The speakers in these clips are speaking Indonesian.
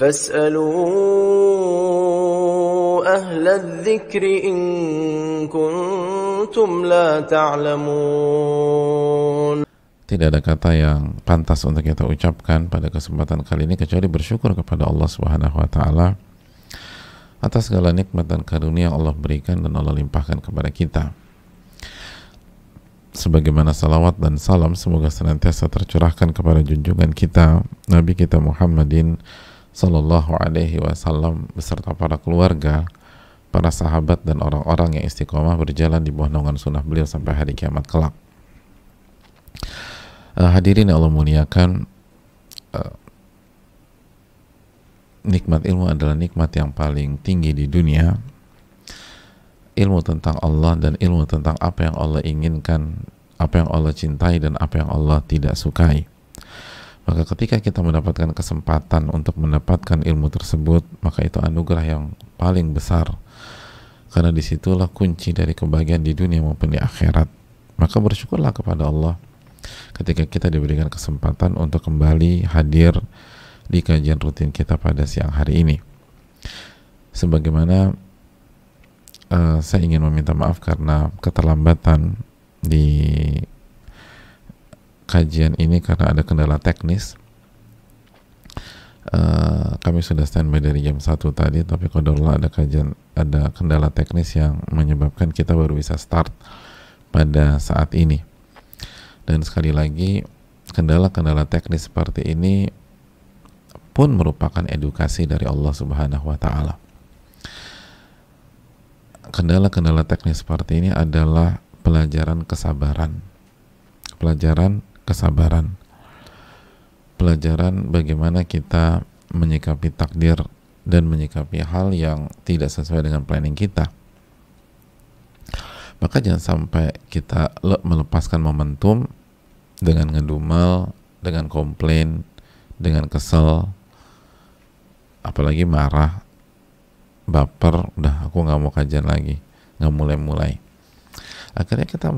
فاسألوا أهل الذكر إن كنتم لا تعلمون. Tidak ada kata yang pantas untuk kita ucapkan pada kesempatan kali ini kecuali bersyukur kepada Allah Subhanahu wa taala atas segala nikmat dan karunia yang Allah berikan dan Allah limpahkan kepada kita. Sebagaimana salawat dan salam semoga senantiasa tercurahkan kepada junjungan kita Nabi kita Muhammadin sallallahu alaihi wasallam beserta para keluarga, para sahabat dan orang-orang yang istiqomah berjalan di bawah naungan sunnah beliau sampai hari kiamat kelak. Hadirin yang Allah muliakan, nikmat ilmu adalah nikmat yang paling tinggi di dunia. Ilmu tentang Allah dan ilmu tentang apa yang Allah inginkan, apa yang Allah cintai dan apa yang Allah tidak sukai. Maka ketika kita mendapatkan kesempatan untuk mendapatkan ilmu tersebut, maka itu anugerah yang paling besar, karena disitulah kunci dari kebahagiaan di dunia maupun di akhirat. Maka bersyukurlah kepada Allah ketika kita diberikan kesempatan untuk kembali hadir di kajian rutin kita pada siang hari ini. Sebagaimana saya ingin meminta maaf karena keterlambatan di kajian ini karena ada kendala teknis. Kami sudah standby dari jam 1 tadi, tapi qadarullah ada kendala teknis yang menyebabkan kita baru bisa start pada saat ini. Dan sekali lagi, kendala-kendala teknis seperti ini pun merupakan edukasi dari Allah Subhanahu wa taala. Kendala-kendala teknis seperti ini adalah pelajaran kesabaran. Pelajaran kesabaran. Pelajaran bagaimana kita menyikapi takdir dan menyikapi hal yang tidak sesuai dengan planning kita. Maka jangan sampai kita melepaskan momentum dengan ngedumel, dengan komplain, dengan kesel, apalagi marah, baper, udah aku nggak mau kajian lagi, nggak mulai-mulai. Akhirnya kita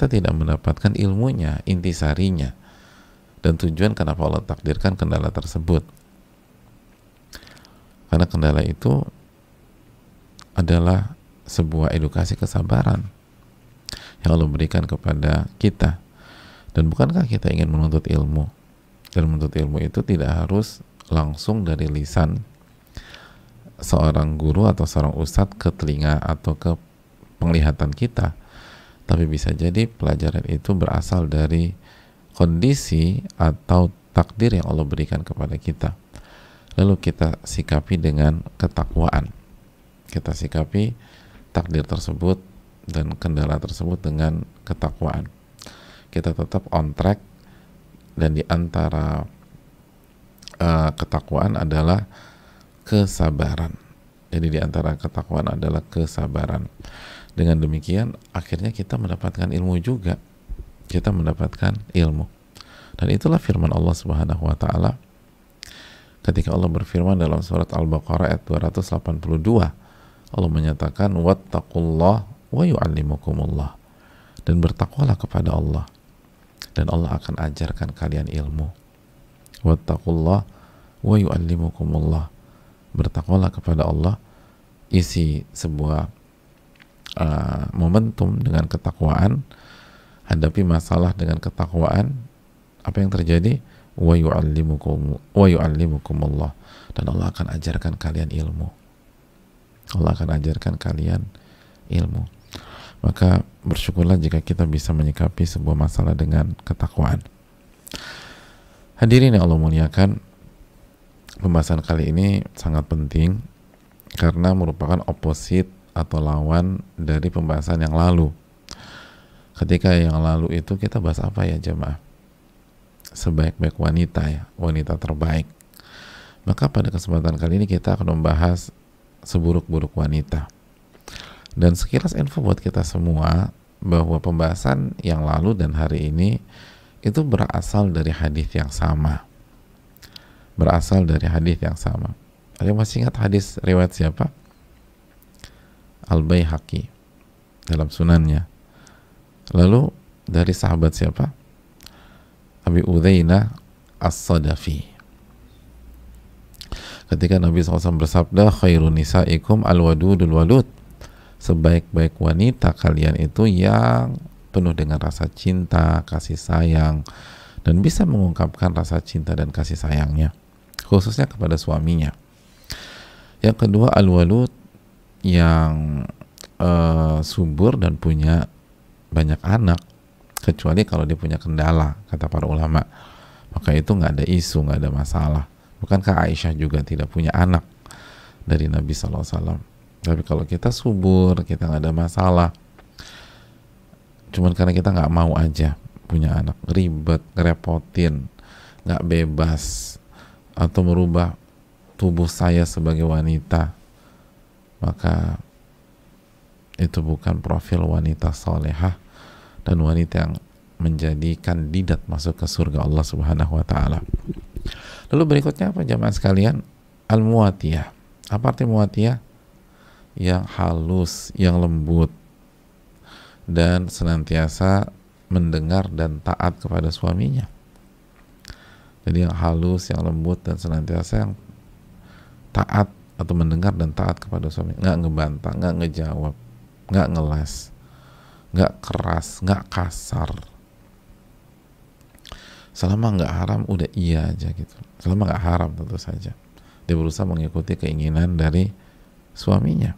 tidak mendapatkan ilmunya, intisarinya, dan tujuan kenapa Allah takdirkan kendala tersebut. Karena kendala itu adalah sebuah edukasi kesabaran yang Allah berikan kepada kita. Dan bukankah kita ingin menuntut ilmu? Dan menuntut ilmu itu tidak harus langsung dari lisan seorang guru atau seorang ustadz ke telinga atau ke penglihatan kita, tapi bisa jadi pelajaran itu berasal dari kondisi atau takdir yang Allah berikan kepada kita, lalu kita sikapi dengan ketakwaan. Kita sikapi takdir tersebut dan kendala tersebut dengan ketakwaan. Kita tetap on track, dan di antara ketakwaan adalah kesabaran. Jadi di antara ketakwaan adalah kesabaran. Dengan demikian akhirnya kita mendapatkan ilmu juga. Kita mendapatkan ilmu. Dan itulah firman Allah Subhanahu wa taala ketika Allah berfirman dalam surat Al-Baqarah ayat 282. Allah menyatakan wattaqullah wa yu'allimukumullah, dan bertakwalah kepada Allah dan Allah akan ajarkan kalian ilmu. Wattaqullah wa yu'allimukumullah, bertakwalah kepada Allah. Isi sebuah momentum dengan ketakwaan, hadapi masalah dengan ketakwaan. Apa yang terjadi? Wa yu'allimukumullah, dan Allah akan ajarkan kalian ilmu. Allah akan ajarkan kalian ilmu. Maka bersyukurlah jika kita bisa menyikapi sebuah masalah dengan ketakwaan. Hadirin yang Allah muliakan, pembahasan kali ini sangat penting karena merupakan oposit atau lawan dari pembahasan yang lalu. Ketika yang lalu itu kita bahas apa ya jemaah? Sebaik-baik wanita ya, wanita terbaik. Maka pada kesempatan kali ini kita akan membahas seburuk-buruk wanita. Dan sekilas info buat kita semua bahwa pembahasan yang lalu dan hari ini itu berasal dari hadis yang sama. Berasal dari hadis yang sama. Ada yang masih ingat hadis riwayat siapa? Al-Baihaqi dalam sunannya. Lalu dari sahabat siapa? Abi Udzainah As-Sadafi. Ketika Nabi SAW bersabda, khairun nisaikum al-wadudul walud, sebaik-baik wanita kalian itu yang penuh dengan rasa cinta, kasih sayang, dan bisa mengungkapkan rasa cinta dan kasih sayangnya, khususnya kepada suaminya. Yang kedua, al-walud, yang subur dan punya banyak anak, kecuali kalau dia punya kendala, kata para ulama, maka itu nggak ada isu, nggak ada masalah. Bukankah Aisyah juga tidak punya anak dari Nabi SAW? Tapi kalau kita subur, kita nggak ada masalah, cuman karena kita nggak mau aja punya anak, ribet, ngerepotin, nggak bebas, atau merubah tubuh saya sebagai wanita, maka itu bukan profil wanita solehah dan wanita yang menjadi kandidat masuk ke surga Allah Subhanahu wa Ta'ala. Lalu berikutnya apa jamaah sekalian? Al-muatiyah. Apa arti muatiyah? Yang halus, yang lembut, dan senantiasa mendengar dan taat kepada suaminya. Jadi yang halus, yang lembut, dan senantiasa yang taat atau mendengar dan taat kepada suami, nggak ngebantah, nggak ngejawab, nggak ngeles, nggak keras, nggak kasar. Selama nggak haram udah iya aja gitu. Selama nggak haram tentu saja dia berusaha mengikuti keinginan dari suaminya,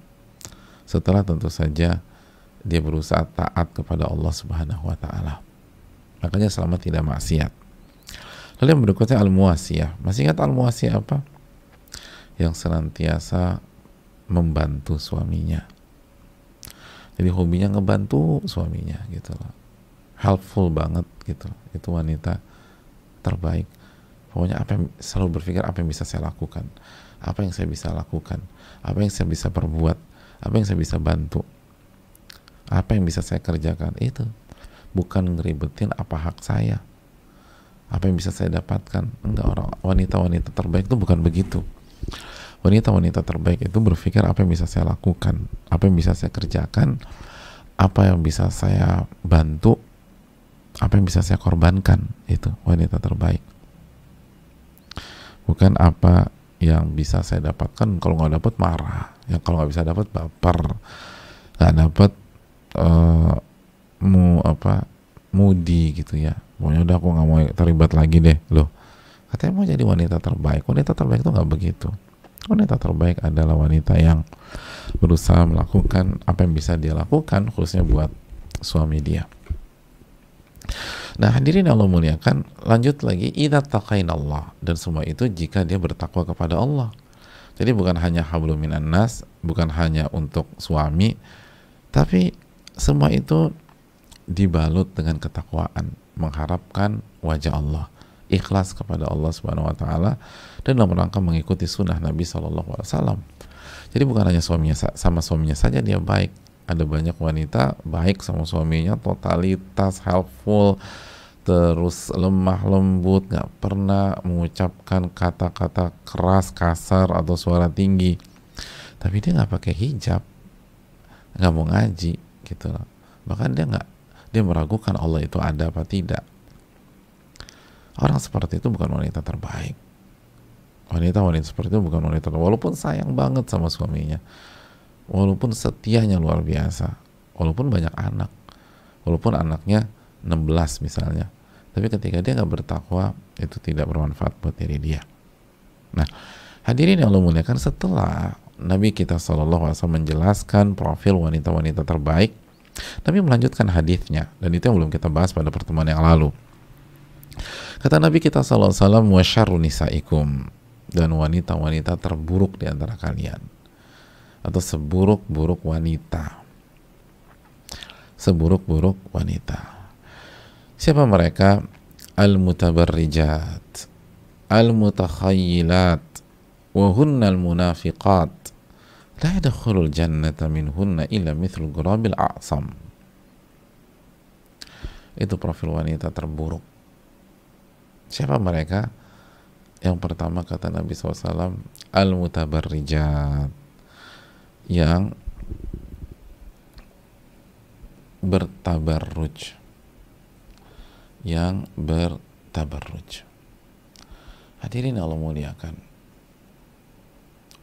setelah tentu saja dia berusaha taat kepada Allah Subhanahu wa Ta'ala. Makanya selama tidak maksiat. Lalu yang berikutnya al-muasiyah. Masih ingat al-muasiyah apa? Yang senantiasa membantu suaminya. Jadi hobinya ngebantu suaminya gitu loh. Helpful banget gitu. Itu wanita terbaik. Pokoknya selalu berpikir apa yang bisa saya lakukan, apa yang saya bisa lakukan, apa yang saya bisa perbuat, apa yang saya bisa bantu, apa yang bisa saya kerjakan. Itu bukan ngeribetin apa hak saya, apa yang bisa saya dapatkan. Enggak, orang wanita-wanita terbaik itu bukan begitu. Wanita-wanita terbaik itu berpikir apa yang bisa saya lakukan, apa yang bisa saya kerjakan, apa yang bisa saya bantu, apa yang bisa saya korbankan. Itu wanita terbaik. Bukan apa yang bisa saya dapatkan, kalau nggak dapat marah, ya kalau nggak bisa dapat baper, nggak dapat moody gitu ya. Pokoknya udah aku nggak mau terlibat lagi deh. Loh, katanya mau jadi wanita terbaik. Wanita terbaik itu nggak begitu. Wanita terbaik adalah wanita yang berusaha melakukan apa yang bisa dia lakukan, khususnya buat suami dia. Nah, hadirin Allah muliakan, lanjut lagi, idza taqainallah, dan semua itu jika dia bertakwa kepada Allah. Jadi bukan hanya hablum minan nas, bukan hanya untuk suami, tapi semua itu dibalut dengan ketakwaan, mengharapkan wajah Allah, ikhlas kepada Allah Subhanahu wa Ta'ala, dan dalam rangka mengikuti sunnah Nabi SAW. Jadi bukan hanya sama suaminya saja dia baik. Ada banyak wanita baik sama suaminya, totalitas, helpful, terus lemah lembut, nggak pernah mengucapkan kata-kata keras, kasar, atau suara tinggi. Tapi dia nggak pakai hijab, nggak mau ngaji gitu loh. Bahkan dia meragukan Allah itu ada apa tidak. Orang seperti itu bukan wanita terbaik. Wanita-wanita seperti itu bukan wanita terbaik. Walaupun sayang banget sama suaminya, walaupun setianya luar biasa, walaupun banyak anak, walaupun anaknya 16 misalnya, tapi ketika dia nggak bertakwa, itu tidak bermanfaat buat diri dia. Nah, hadirin yang Allah muliakan, setelah Nabi kita SAW menjelaskan profil wanita-wanita terbaik, Nabi melanjutkan hadisnya, dan itu yang belum kita bahas pada pertemuan yang lalu. Kata Nabi kita SAW, wa syarru nisaikum, dan wanita-wanita terburuk di antara kalian, atau seburuk-buruk wanita, seburuk-buruk wanita. Siapa mereka? Al-mutabarrijat, al-mutakhayyilat, wa hunnal munafiqat, la yadkhulul jannata minhunna illa mithlu ghurabil a'sam. Itu profil wanita terburuk. Siapa mereka? Yang pertama kata Nabi SAW, al-mutabarrijat, yang bertabarruj, yang bertabarruj. Hadirin Allah muliakan,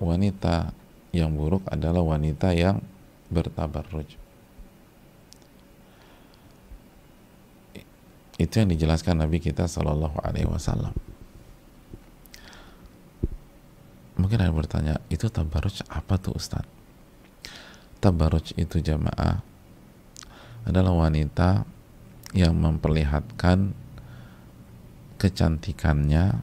wanita yang buruk adalah wanita yang bertabarruj. Itu yang dijelaskan Nabi kita Shallallahu Alaihi Wasallam. Mungkin ada yang bertanya, itu tabarruj apa tuh Ustaz? Tabarruj itu jamaah adalah wanita yang memperlihatkan kecantikannya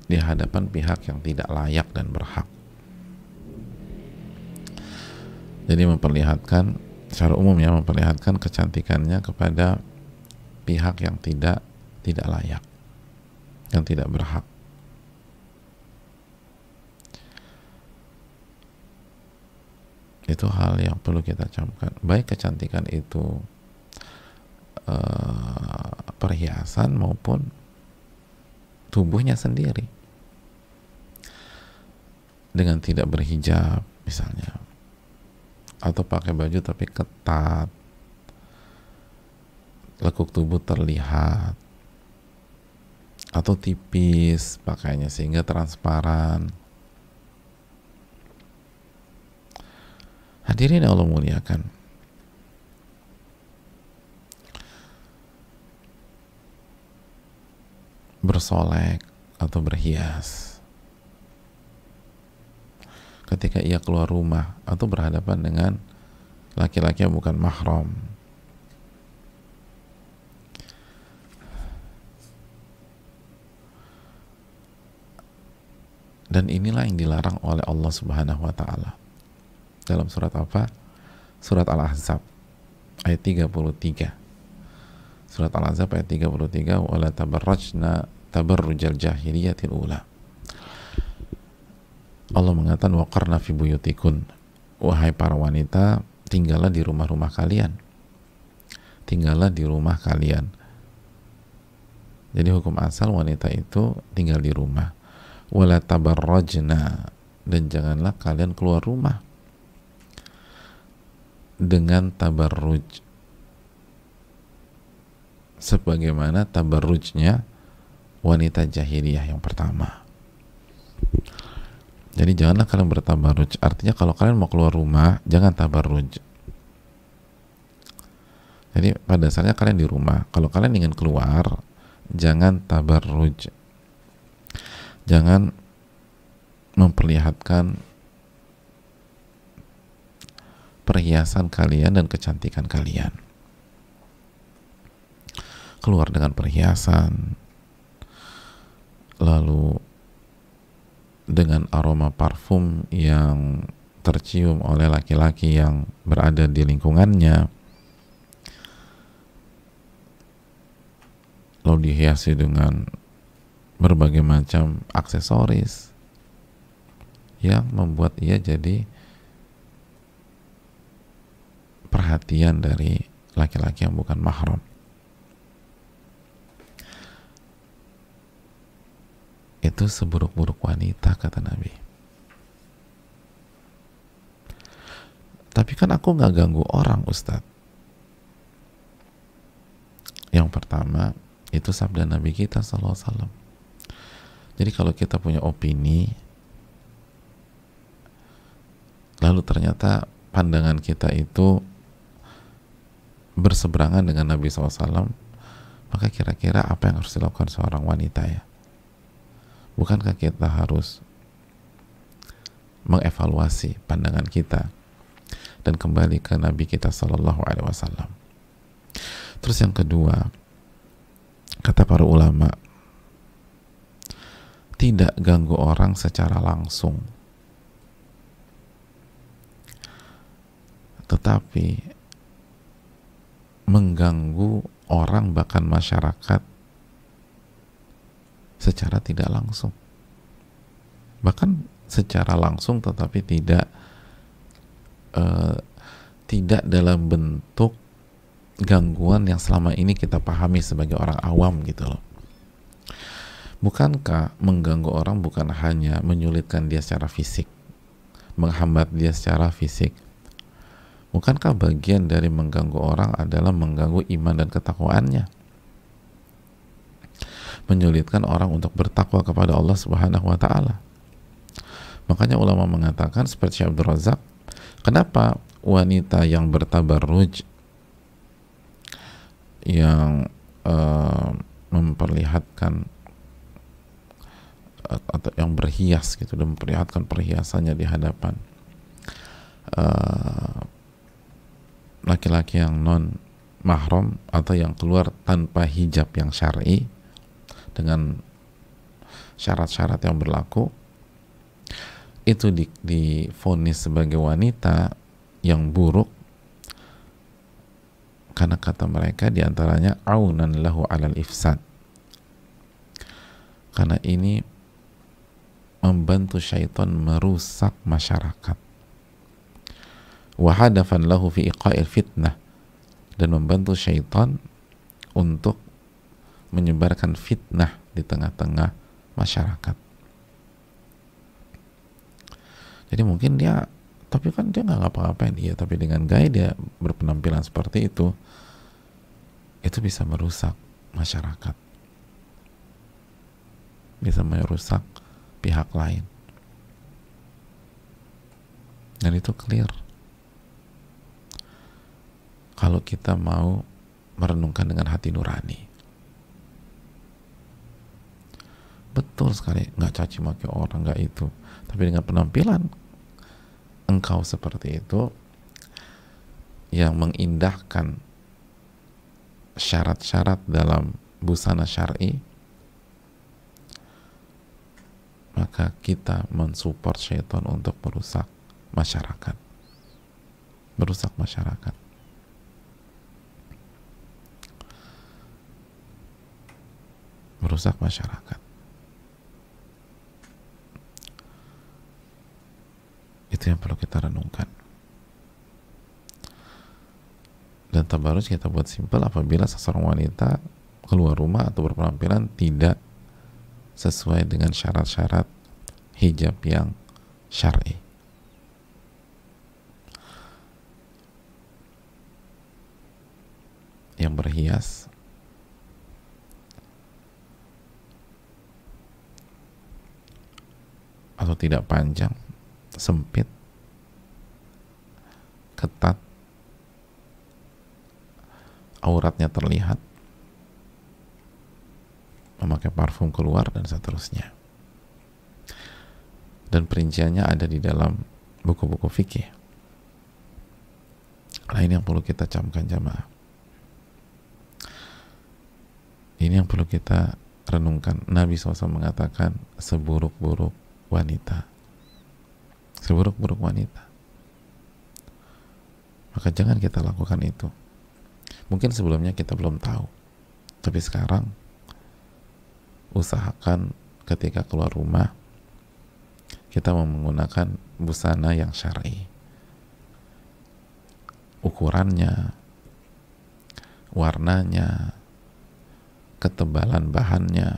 di hadapan pihak yang tidak layak dan berhak. Jadi memperlihatkan, secara umum ya, memperlihatkan kecantikannya kepada pihak yang tidak layak, yang tidak berhak. Itu hal yang perlu kita camkan. Baik kecantikan itu perhiasan maupun tubuhnya sendiri. Dengan tidak berhijab misalnya, atau pakai baju tapi ketat, lekuk tubuh terlihat, atau tipis pakainya sehingga transparan. Hadirin yang Allah muliakan, bersolek atau berhias ketika ia keluar rumah atau berhadapan dengan laki-laki yang bukan mahram, dan inilah yang dilarang oleh Allah Subhanahu wa Ta'ala dalam surat apa? Surat Al-Ahzab ayat 33. Surat Al-Ahzab ayat 33, wala tabarrajna tabarrujal jahiliyatil ula. Allah mengatakan, waqarna fi buyutikun, wahai para wanita, tinggallah di rumah-rumah kalian. Tinggallah di rumah kalian. Jadi hukum asal wanita itu tinggal di rumah. Wala tabarrajna, dan janganlah kalian keluar rumah dengan tabarruj sebagaimana tabarrujnya wanita jahiliyah yang pertama. Jadi janganlah kalian bertabarruj. Artinya kalau kalian mau keluar rumah, jangan tabarruj. Jadi pada dasarnya kalian di rumah. Kalau kalian ingin keluar, jangan tabarruj. Jangan memperlihatkan perhiasan kalian dan kecantikan kalian. Keluar dengan perhiasan, lalu dengan aroma parfum yang tercium oleh laki-laki yang berada di lingkungannya, lalu dihiasi dengan berbagai macam aksesoris yang membuat ia jadi perhatian dari laki-laki yang bukan mahram. Itu seburuk-buruk wanita, kata Nabi. Tapi kan aku nggak ganggu orang, Ustadz. Yang pertama, itu sabda Nabi kita SAW. Jadi kalau kita punya opini, lalu ternyata pandangan kita itu berseberangan dengan Nabi SAW, maka kira-kira apa yang harus dilakukan seorang wanita ya? Bukankah kita harus mengevaluasi pandangan kita dan kembali ke Nabi kita Sallallahu Alaihi Wasallam? Terus yang kedua, kata para ulama, tidak ganggu orang secara langsung, tetapi mengganggu orang bahkan masyarakat secara tidak langsung, bahkan secara langsung tetapi tidak dalam bentuk gangguan yang selama ini kita pahami sebagai orang awam gitu loh. Bukankah mengganggu orang bukan hanya menyulitkan dia secara fisik, menghambat dia secara fisik? Bukankah bagian dari mengganggu orang adalah mengganggu iman dan ketakwaannya? Menyulitkan orang untuk bertakwa kepada Allah Subhanahu wa Ta'ala. Makanya ulama mengatakan seperti Syekh Abdul Razak, kenapa wanita yang bertabarruj, yang memperlihatkan atau yang berhias gitu dan memperlihatkan perhiasannya di hadapan laki-laki yang non mahram atau yang keluar tanpa hijab yang syar'i dengan syarat-syarat yang berlaku, itu divonis sebagai wanita yang buruk karena kata mereka diantaranya aunan lahu alal ifsad, karena ini membantu syaitan merusak masyarakat, wahadafan lahu fi iqa'il fitnah, dan membantu syaitan untuk menyebarkan fitnah di tengah-tengah masyarakat. Jadi mungkin dia, tapi kan dia nggak ngapa-ngapain, dia tapi dengan gaya dia berpenampilan seperti itu bisa merusak masyarakat, bisa merusak pihak lain, dan itu clear kalau kita mau merenungkan dengan hati nurani. Betul sekali, nggak caci maki orang, nggak itu, tapi dengan penampilan engkau seperti itu yang mengindahkan syarat-syarat dalam busana syar'i, maka kita mensupport syaitan untuk merusak masyarakat, merusak masyarakat. Itu yang perlu kita renungkan. Dan tabarruj kita buat simpel apabila seseorang wanita keluar rumah atau berpenampilan tidak sesuai dengan syarat-syarat hijab yang syar'i. Yang berhias atau tidak panjang, sempit, ketat, auratnya terlihat, memakai parfum keluar, dan seterusnya. Dan perinciannya ada di dalam buku-buku fikih. Nah, ini yang perlu kita camkan jamaah. Ini yang perlu kita renungkan. Nabi SAW mengatakan seburuk-buruk wanita, seburuk-buruk wanita. Maka jangan kita lakukan itu. Mungkin sebelumnya kita belum tahu, tapi sekarang usahakan ketika keluar rumah kita mau menggunakan busana yang syar'i, ukurannya, warnanya, ketebalan bahannya,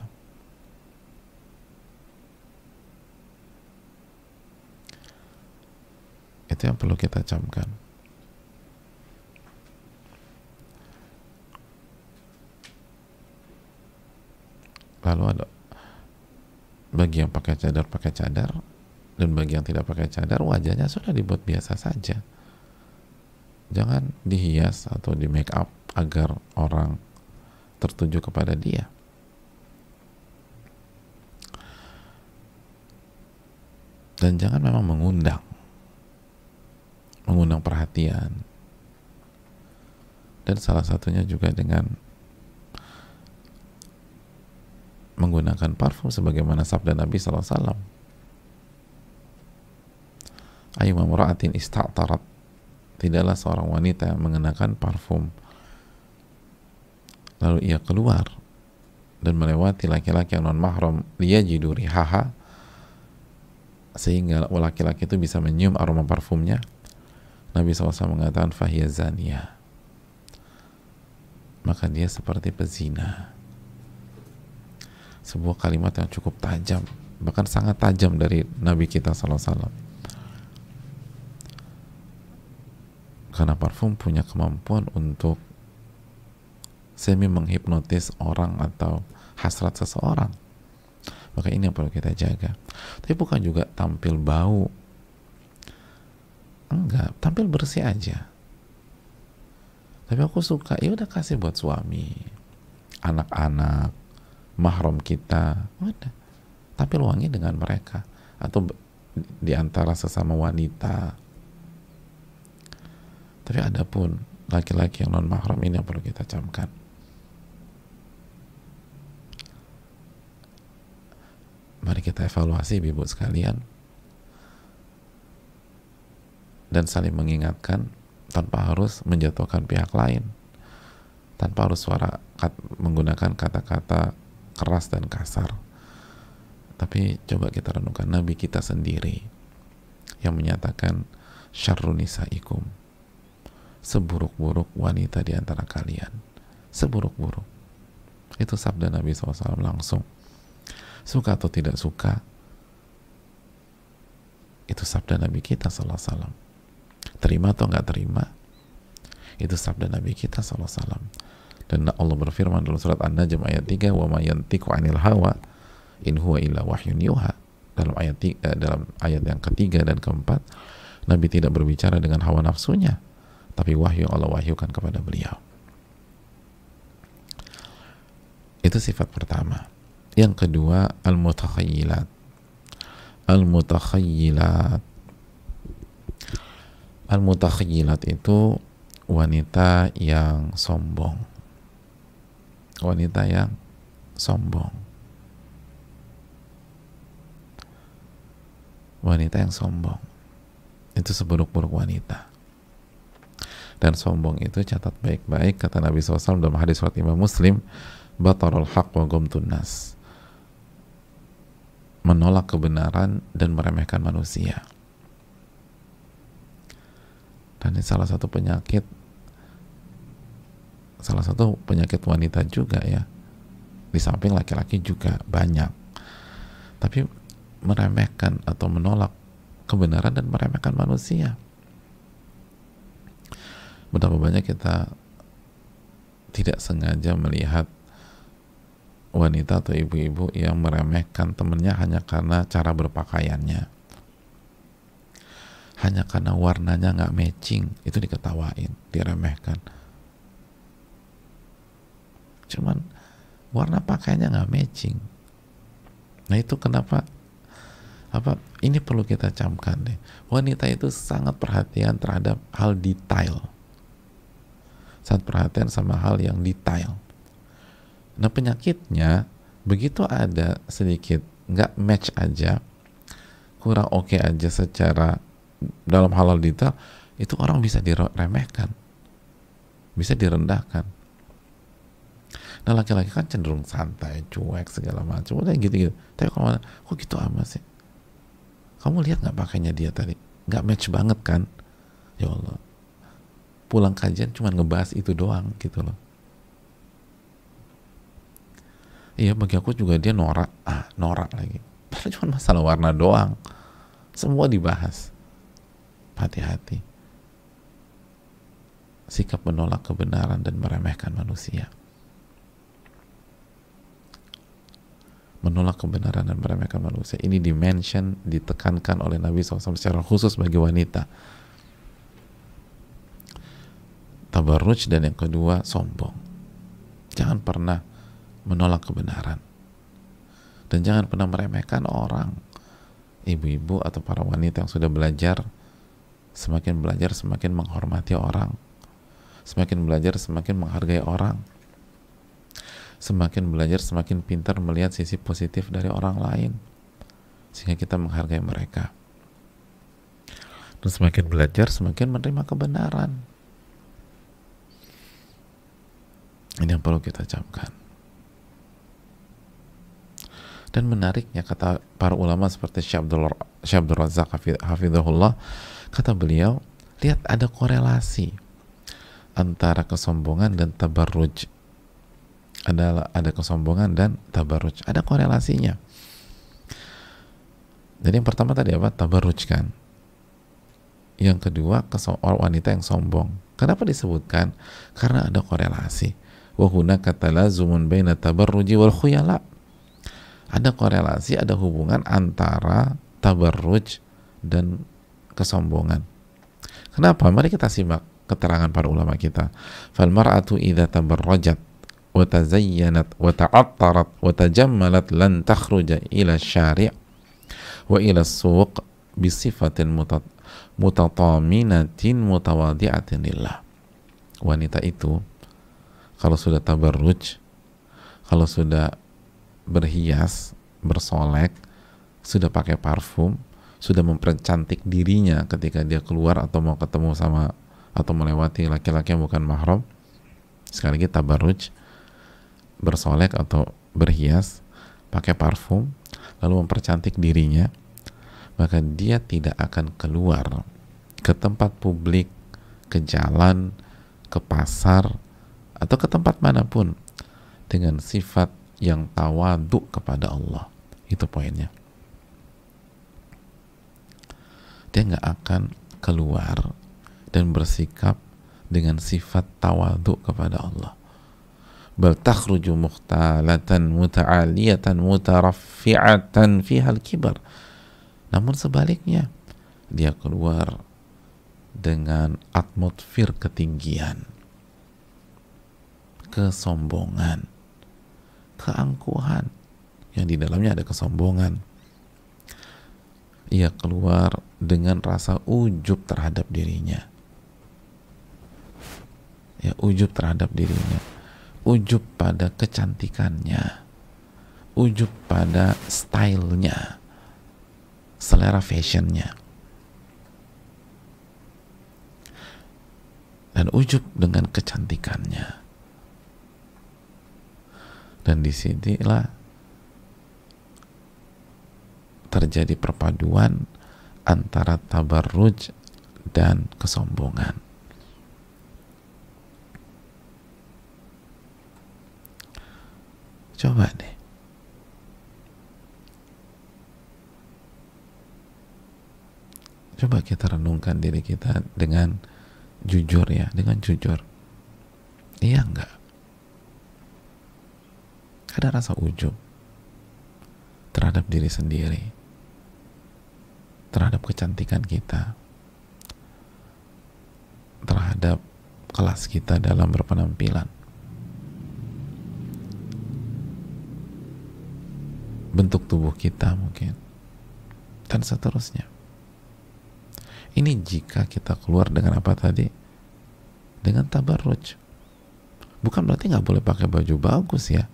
itu yang perlu kita camkan. Lalu ada bagi yang pakai cadar, dan bagi yang tidak pakai cadar, wajahnya sudah dibuat biasa saja. Jangan dihias atau di make up agar orang tertuju kepada dia. Dan jangan memang mengundang perhatian. Dan salah satunya juga dengan menggunakan parfum sebagaimana sabda Nabi SAW. Ayyuma mura'atin ista'tarat, tidaklah seorang wanita yang mengenakan parfum lalu ia keluar dan melewati laki-laki yang non mahram liyajidu rihaha, sehingga laki-laki itu bisa menyium aroma parfumnya, Nabi SAW mengatakan fahiya zaniyah, maka dia seperti pezina. Sebuah kalimat yang cukup tajam, bahkan sangat tajam dari Nabi kita SAW. Karena parfum punya kemampuan untuk semi menghipnotis orang atau hasrat seseorang. Maka ini yang perlu kita jaga. Tapi bukan juga tampil bau, enggak, tampil bersih aja. Tapi aku suka, ya udah kasih buat suami, anak-anak, mahram kita, udah tampil wangi dengan mereka, atau di antara sesama wanita. Tapi adapun laki-laki yang non mahram, ini yang perlu kita camkan. Mari kita evaluasi ibu sekalian dan saling mengingatkan tanpa harus menjatuhkan pihak lain, tanpa harus menggunakan kata-kata keras dan kasar. Tapi coba kita renungkan Nabi kita sendiri yang menyatakan syarrun nisaikum, seburuk-buruk wanita di antara kalian, seburuk-buruk. Itu sabda Nabi SAW langsung. Suka atau tidak suka, itu sabda Nabi kita SAW. Terima atau nggak terima, itu sabda Nabi kita SAW. Dan Allah berfirman dalam surat An-Najm ayat 3, wa ma yantiqu 'anil hawa in huwa illa wahyun yuha. Dalam ayat yang ketiga dan keempat, Nabi tidak berbicara dengan hawa nafsunya, tapi wahyu yang Allah wahyukan kepada beliau. Itu sifat pertama. Yang kedua, al-mutakhayyilat. Al-mutakhayyilat. Al-mutakhayyilat itu wanita yang sombong. Wanita yang sombong. Wanita yang sombong. Itu seburuk-buruk wanita. Dan sombong itu, catat baik-baik, kata Nabi SAW dalam hadis surat Imam Muslim, batarul haq wa ghamtun nas. Menolak kebenaran dan meremehkan manusia. Dan ini salah satu penyakit wanita juga ya. Di samping laki-laki juga banyak. Tapi meremehkan atau menolak kebenaran dan meremehkan manusia. Betapa banyak kita tidak sengaja melihat wanita atau ibu-ibu yang meremehkan temennya hanya karena cara berpakaiannya, hanya karena warnanya nggak matching, itu diketawain, diremehkan. Cuman warna pakaiannya nggak matching. Nah itu kenapa ini perlu kita camkan deh. Wanita itu sangat perhatian terhadap hal detail, sangat perhatian sama hal yang detail. Nah penyakitnya, begitu ada sedikit nggak match aja, kurang oke aja secara dalam hal detail, itu orang bisa diremehkan, bisa direndahkan. Nah laki-laki kan cenderung santai, cuek segala macam, udah gitu-gitu. Tapi kalau kok gitu amat sih? Kamu lihat nggak pakainya dia tadi? Nggak match banget kan? Ya Allah, pulang kajian cuma ngebahas itu doang gitu loh. Iya, bagi aku juga dia norak lagi. Padahal cuma masalah warna doang. Semua dibahas. Hati-hati. Sikap menolak kebenaran dan meremehkan manusia. Menolak kebenaran dan meremehkan manusia. Ini dimention, ditekankan oleh Nabi SAW secara khusus bagi wanita. Tabarruj, dan yang kedua sombong. Jangan pernah menolak kebenaran, dan jangan pernah meremehkan orang. Ibu-ibu atau para wanita yang sudah belajar, semakin belajar semakin menghormati orang, semakin belajar semakin menghargai orang, semakin belajar semakin pintar melihat sisi positif dari orang lain, sehingga kita menghargai mereka. Dan semakin belajar semakin menerima kebenaran. Ini yang perlu kita camkan. Dan menariknya, kata para ulama seperti Syekh Abdul Razak hafizahullah, kata beliau, lihat ada korelasi antara kesombongan dan tabarruj. Ada kesombongan dan tabarruj, ada korelasinya. Jadi yang pertama tadi apa? Tabarruj kan. Yang kedua, wanita yang sombong. Kenapa disebutkan? Karena ada korelasi. Wa hunaka talazumun baina tabarruji wal khuyala. Ada korelasi, ada hubungan antara tabarruj dan kesombongan. Kenapa? Mari kita simak keterangan para ulama kita. Fal mar'atu idza tabarrajat wa tazayyanat wa ta'attarat wa tajammalat lan takhruja ila syari' wa ila suq bi sifatin mutataminatin mutawadi'atin lillah. Wanita itu kalau sudah tabarruj, kalau sudah berhias, bersolek, sudah pakai parfum, sudah mempercantik dirinya ketika dia keluar atau mau ketemu sama atau melewati laki-laki yang bukan mahram, sekali lagi tabarruj, bersolek atau berhias, pakai parfum, lalu mempercantik dirinya, maka dia tidak akan keluar ke tempat publik, ke jalan, ke pasar, atau ke tempat manapun dengan sifat yang tawadu kepada Allah. Itu poinnya. Dia nggak akan keluar dan bersikap dengan sifat tawadu kepada Allah. Bal takhruju mukhtalatan muta'aliyatan mutaraffi'atan fiha al-kibar. Namun sebaliknya, dia keluar dengan atmosfer ketinggian, kesombongan, keangkuhan, yang di dalamnya ada kesombongan. Ia keluar dengan rasa ujub terhadap dirinya. Ya, ujub terhadap dirinya, ujub pada kecantikannya, ujub pada stylenya, selera fashionnya, dan ujub dengan kecantikannya. Dan disinilah terjadi perpaduan antara tabarruj dan kesombongan. Coba deh, coba kita renungkan diri kita dengan jujur ya, dengan jujur. Iya enggak? Ada rasa ujub terhadap diri sendiri, terhadap kecantikan kita, terhadap kelas kita dalam berpenampilan, bentuk tubuh kita mungkin, dan seterusnya. Ini jika kita keluar dengan apa tadi? Dengan tabarruj. Bukan berarti nggak boleh pakai baju bagus ya.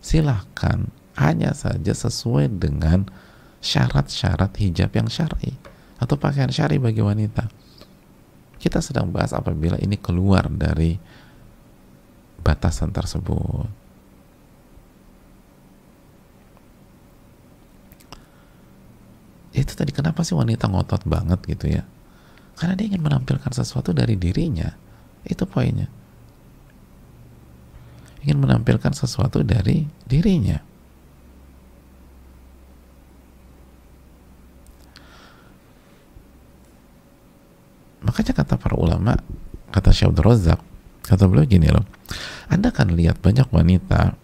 Silahkan, hanya saja sesuai dengan syarat-syarat hijab yang syar'i atau pakaian syar'i bagi wanita. Kita sedang bahas apabila ini keluar dari batasan tersebut. Itu tadi, kenapa sih wanita ngotot banget gitu ya? Karena dia ingin menampilkan sesuatu dari dirinya. Itu poinnya. Ingin menampilkan sesuatu dari dirinya. Makanya kata para ulama, kata Syekh Abdul Razak, kata beliau gini loh, Anda kan lihat banyak wanita,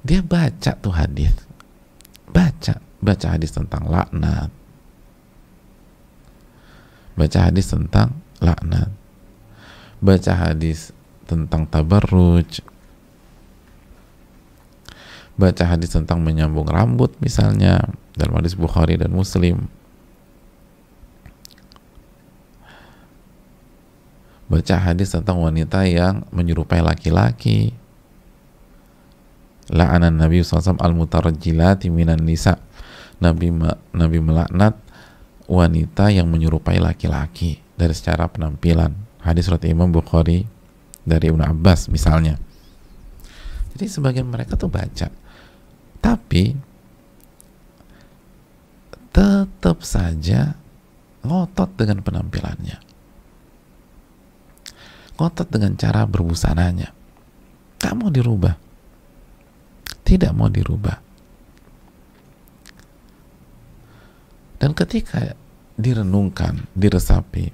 dia baca tuh hadis, baca hadis tentang laknat, baca hadis tentang laknat, baca hadis tentang tabarruj, baca hadis tentang menyambung rambut misalnya dalam hadis Bukhari dan Muslim, baca hadis tentang wanita yang menyerupai laki-laki, la'anan Nabi SAW al-mutarajjilati minan nisa, Nabi melaknat wanita yang menyerupai laki-laki dari secara penampilan. Hadis riwayat Imam Bukhari dari Ibnu Abbas misalnya. Jadi sebagian mereka tuh baca, tapi tetap saja ngotot dengan penampilannya, ngotot dengan cara berbusananya, gak mau dirubah, tidak mau dirubah. Dan ketika direnungkan, diresapi,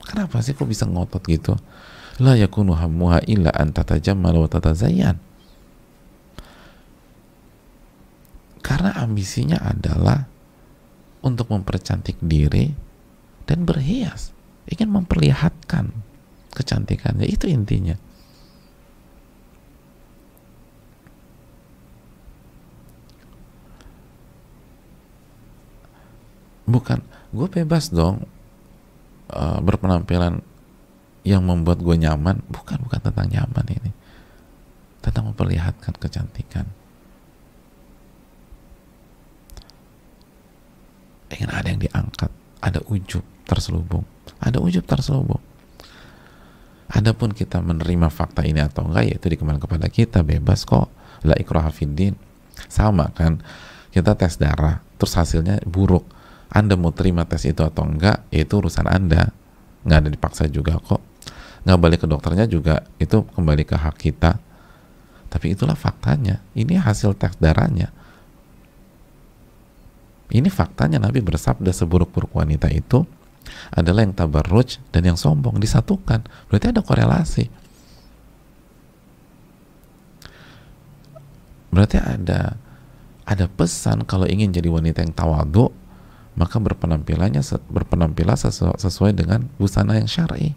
kenapa sih kok bisa ngotot gitu? La yakunu hammuha illa an tatajammal wa tatazayyan. ambisinya adalah untuk mempercantik diri dan berhias, ingin memperlihatkan kecantikannya, itu intinya. Bukan, gue bebas dong berpenampilan yang membuat gue nyaman. Bukan tentang nyaman ini, tentang memperlihatkan kecantikan. Ingin ada yang diangkat, ada ujub terselubung, Adapun kita menerima fakta ini atau enggak, yaitu dikembalikan kepada kita, bebas kok. La ikraha fiddin. Sama kan, kita tes darah terus hasilnya buruk, Anda mau terima tes itu atau enggak, itu urusan Anda, nggak ada dipaksa juga kok. Nggak balik ke dokternya juga, itu kembali ke hak kita. Tapi itulah faktanya, ini hasil tes darahnya. Ini faktanya, Nabi bersabda seburuk-buruk wanita itu adalah yang tabarruj dan yang sombong, disatukan. Berarti ada korelasi. Berarti ada pesan kalau ingin jadi wanita yang tawadhu, maka berpenampilan sesuai dengan busana yang syar'i.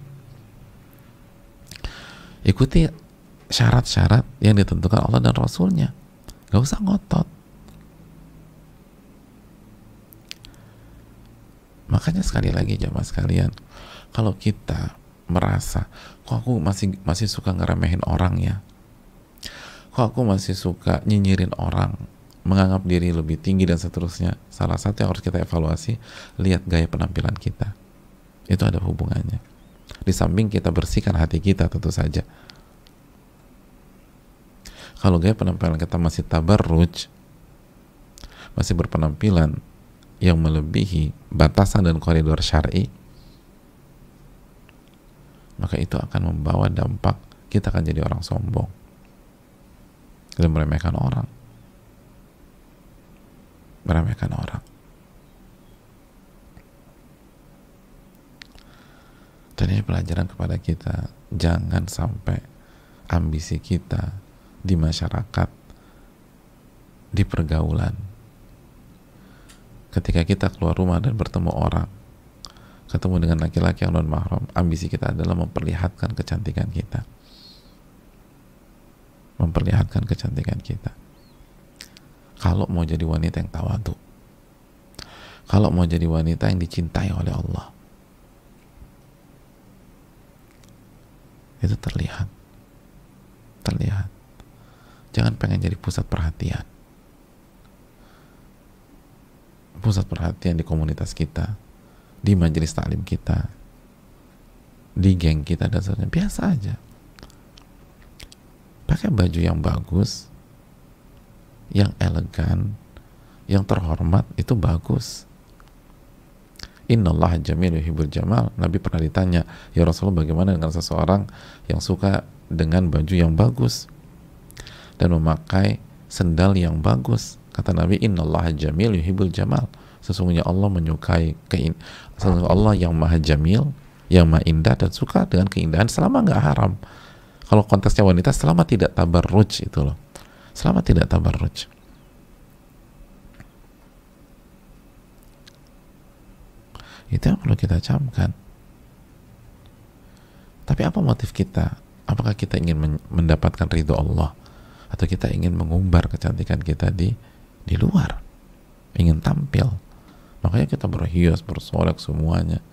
Ikuti syarat-syarat yang ditentukan Allah dan Rasulnya. Gak usah ngotot. Makanya sekali lagi jamaah sekalian, kalau kita merasa, kok aku masih suka ngeremehin orang ya, kok aku masih suka nyinyirin orang, menganggap diri lebih tinggi dan seterusnya, salah satu yang harus kita evaluasi, lihat gaya penampilan kita. Itu ada hubungannya. Di samping kita bersihkan hati kita tentu saja. Kalau gaya penampilan kita masih tabarruj, masih berpenampilan yang melebihi batasan dan koridor syar'i, maka itu akan membawa dampak kita akan jadi orang sombong dan meremehkan orang. Dan ini pelajaran kepada kita, jangan sampai ambisi kita di masyarakat, di pergaulan, ketika kita keluar rumah dan bertemu orang, ketemu dengan laki-laki yang non mahram, ambisi kita adalah memperlihatkan kecantikan kita, kalau mau jadi wanita yang tawadhu, kalau mau jadi wanita yang dicintai oleh Allah, itu terlihat. Jangan pengen jadi pusat perhatian di komunitas kita, di majelis taklim kita, di geng kita dan sebagainya. Biasa aja, pakai baju yang bagus, yang elegan, yang terhormat, itu bagus. Innallaha jamil yuhibbul jamal. Nabi pernah ditanya, ya Rasulullah, bagaimana dengan seseorang yang suka dengan baju yang bagus dan memakai sendal yang bagus? Kata Nabi, innallaha jamil yuhibbul jamal. Sesungguhnya Allah menyukai sesungguhnya Allah yang maha jamil, yang maha indah dan suka dengan keindahan selama nggak haram. Kalau konteksnya wanita, selama tidak tabarruj, itu loh, selama tidak tabarruj. Itu yang perlu kita camkan. Tapi apa motif kita? Apakah kita ingin mendapatkan ridho Allah, atau kita ingin mengumbar kecantikan kita di luar, ingin tampil? Makanya kita berhias, bersolek semuanya.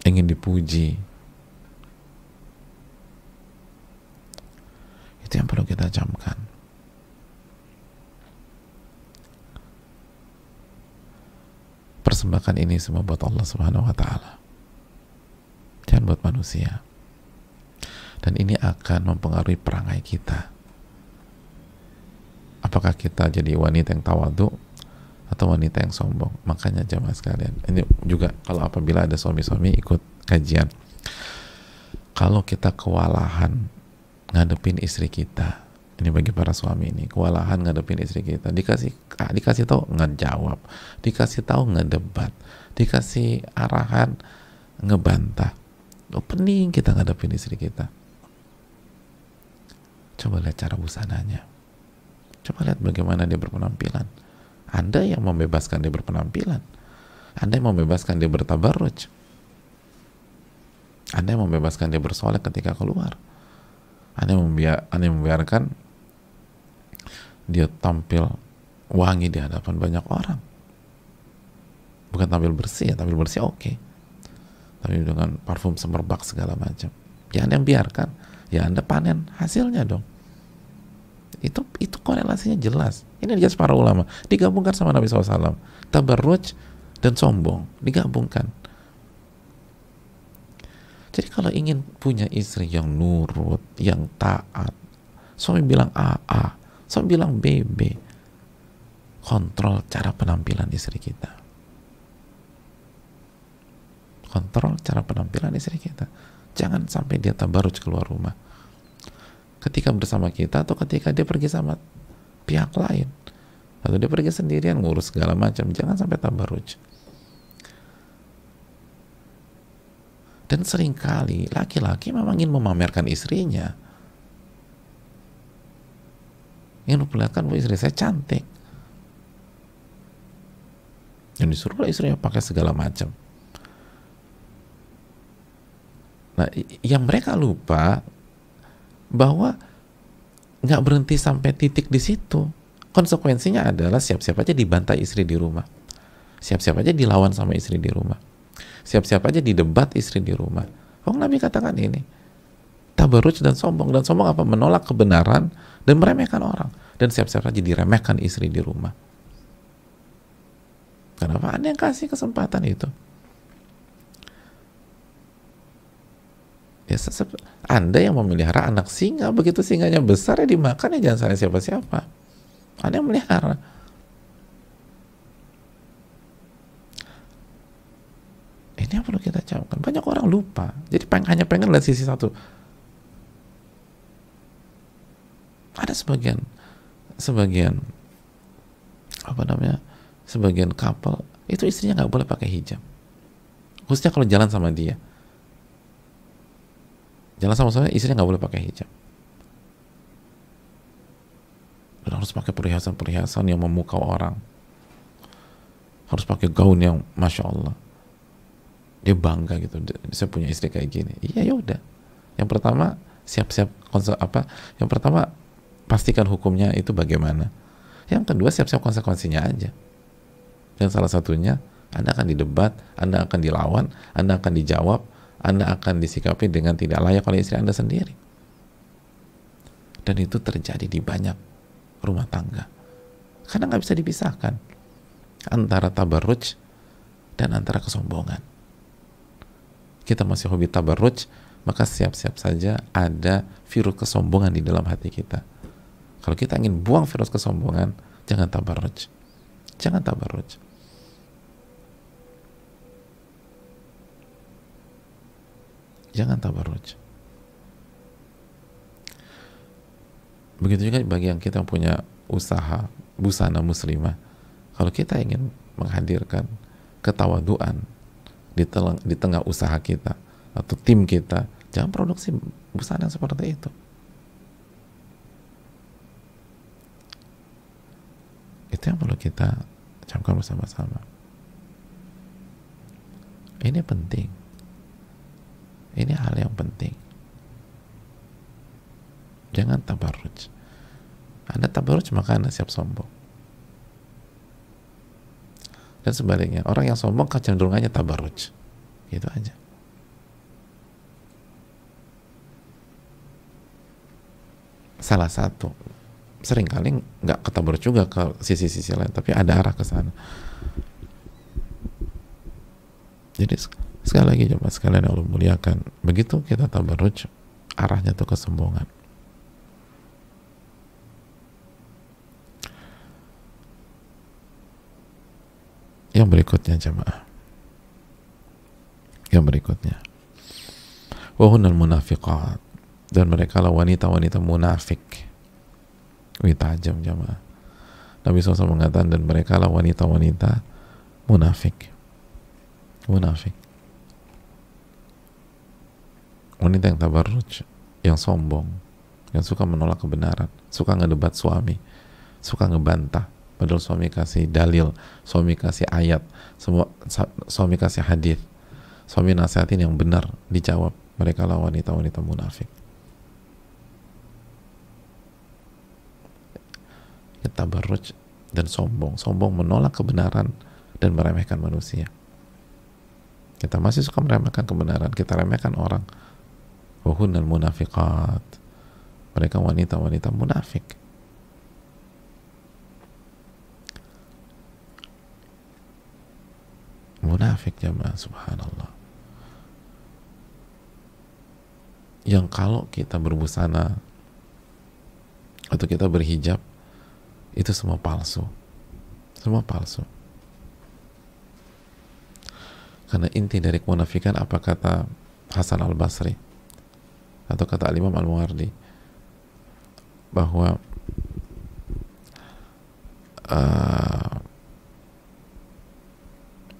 Ingin dipuji. Itu yang perlu kita camkan. Persembahkan ini semua buat Allah Subhanahu wa Ta'ala, jangan buat manusia. Dan ini akan mempengaruhi perangai kita. Apakah kita jadi wanita yang tawadhu atau wanita yang sombong? Makanya jamaah sekalian, ini juga kalau apabila ada suami-suami ikut kajian, kalau kita kewalahan ngadepin istri kita, ini bagi para suami ini, kewalahan ngadepin istri kita, dikasih tahu nggak jawab, dikasih tahu nggak debat, dikasih arahan ngebantah, pening kita ngadepin istri kita. Coba lihat cara busananya. Coba lihat bagaimana dia berpenampilan. Anda yang membebaskan dia berpenampilan. Anda yang membebaskan dia bertabarruj. Anda yang membebaskan dia bersolek ketika keluar. Anda yang membiarkan dia tampil wangi di hadapan banyak orang. Bukan tampil bersih ya, tampil bersih oke. Tapi dengan parfum semerbak segala macam. Ya Anda yang biarkan, ya Anda panen hasilnya dong. Itu korelasinya jelas. Ini jelas para ulama. Digabungkan sama Nabi SAW. Tabarruj dan sombong digabungkan. Jadi kalau ingin punya istri yang nurut, yang taat, suami bilang AA, suami bilang BB, kontrol cara penampilan istri kita. Kontrol cara penampilan istri kita. Jangan sampai dia tabarruj keluar rumah. Ketika bersama kita atau ketika dia pergi sama pihak lain. Atau dia pergi sendirian ngurus segala macam. Jangan sampai tabarruj. Dan seringkali laki-laki memang ingin memamerkan istrinya. Ingin memperlihatkan bahwa istri saya cantik. Dan disuruhlah istrinya pakai segala macam. Nah, yang mereka lupa bahwa nggak berhenti sampai titik di situ. Konsekuensinya adalah siap-siap aja dibantai istri di rumah. Siap-siap aja dilawan sama istri di rumah. Siap-siap aja didebat istri di rumah. Oh, Nabi katakan ini. Tabarruj dan sombong. Dan sombong apa? Menolak kebenaran dan meremehkan orang. Dan siap-siap aja diremehkan istri di rumah. Kenapa Anda yang kasih kesempatan itu? Ya, Anda yang memelihara anak singa, begitu singanya besar ya dimakan ya jangan salah siapa-siapa. Anda yang melihara. Ini yang perlu kita camkan. Banyak orang lupa. Jadi hanya pengen lihat sisi satu. Ada sebagian sebagian couple itu istrinya nggak boleh pakai hijab. Khususnya kalau jalan sama dia. Jalan sama saya, istrinya nggak boleh pakai hijab. Dan harus pakai perhiasan-perhiasan yang memukau orang. Harus pakai gaun yang Masya Allah. Dia bangga gitu, saya punya istri kayak gini. Iya, yaudah. Yang pertama, siap-siap yang pertama, pastikan hukumnya itu bagaimana. Yang kedua, siap-siap konsekuensinya aja. Dan salah satunya, Anda akan didebat, Anda akan dilawan, Anda akan dijawab, Anda akan disikapi dengan tidak layak oleh istri Anda sendiri. Dan itu terjadi di banyak rumah tangga. Karena nggak bisa dipisahkan antara tabarruj dan antara kesombongan. Kita masih hobi tabarruj, maka siap-siap saja ada virus kesombongan di dalam hati kita. Kalau kita ingin buang virus kesombongan, jangan tabarruj. Jangan tabarruj. Jangan tabarruj. Begitu juga bagi yang kita punya usaha busana muslimah. Kalau kita ingin menghadirkan ketawaduan di tengah usaha kita atau tim kita, jangan produksi busana seperti itu. Itu yang perlu kita camkan bersama-sama. Ini penting. Ini hal yang penting. Jangan tabarruj. Anda tabarruj maka Anda siap sombong. Dan sebaliknya, orang yang sombong kecenderungannya tabarruj. Gitu aja. Salah satu, seringkali nggak ketabarruj juga ke sisi-sisi lain, tapi ada arah ke sana. Jadi sekali lagi jemaah sekalian yang Allah muliakan, begitu kita tabarruj, arahnya tuh kesombongan. Yang berikutnya jemaah. Yang berikutnya. Wahunal munafiqat, dan mereka lah wanita-wanita munafik. Wih, tajam jemaah. Nabi SAW mengatakan, dan mereka lah wanita-wanita munafik. Munafik. Wanita yang tabarruj, yang sombong, yang suka menolak kebenaran, suka ngedebat suami, suka ngebantah, padahal suami kasih dalil, suami kasih ayat, semua suami kasih hadis, suami nasihatin yang benar, dijawab. Mereka lah wanita-wanita munafik. Tabarruj dan sombong menolak kebenaran dan meremehkan manusia. Kita masih suka meremehkan kebenaran, kita remehkan orang. Wahunnal munafiqat, mereka wanita-wanita munafik. Munafik jamaah, subhanallah. Yang kalau kita berbusana atau kita berhijab, itu semua palsu. Semua palsu. Karena inti dari kemunafikan, apa kata Hasan al-Basri atau kata Al-Imam al-Muwardi, bahwa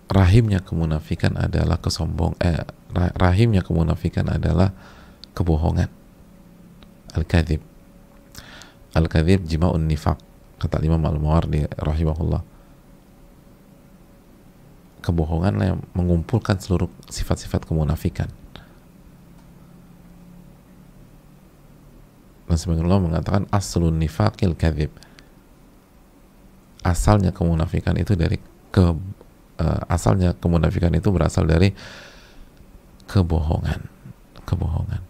rahimnya kemunafikan adalah rahimnya kemunafikan adalah kebohongan. Al-kadhib. Al-kadhib jima'un nifaq, kata Imam Al-Muwardi rahimahullah. Kebohongan yang mengumpulkan seluruh sifat-sifat kemunafikan. Dan sebagian ulama mengatakan aslun nifaqil kadhib. Asalnya kemunafikan itu asalnya kemunafikan itu berasal dari kebohongan. Kebohongan.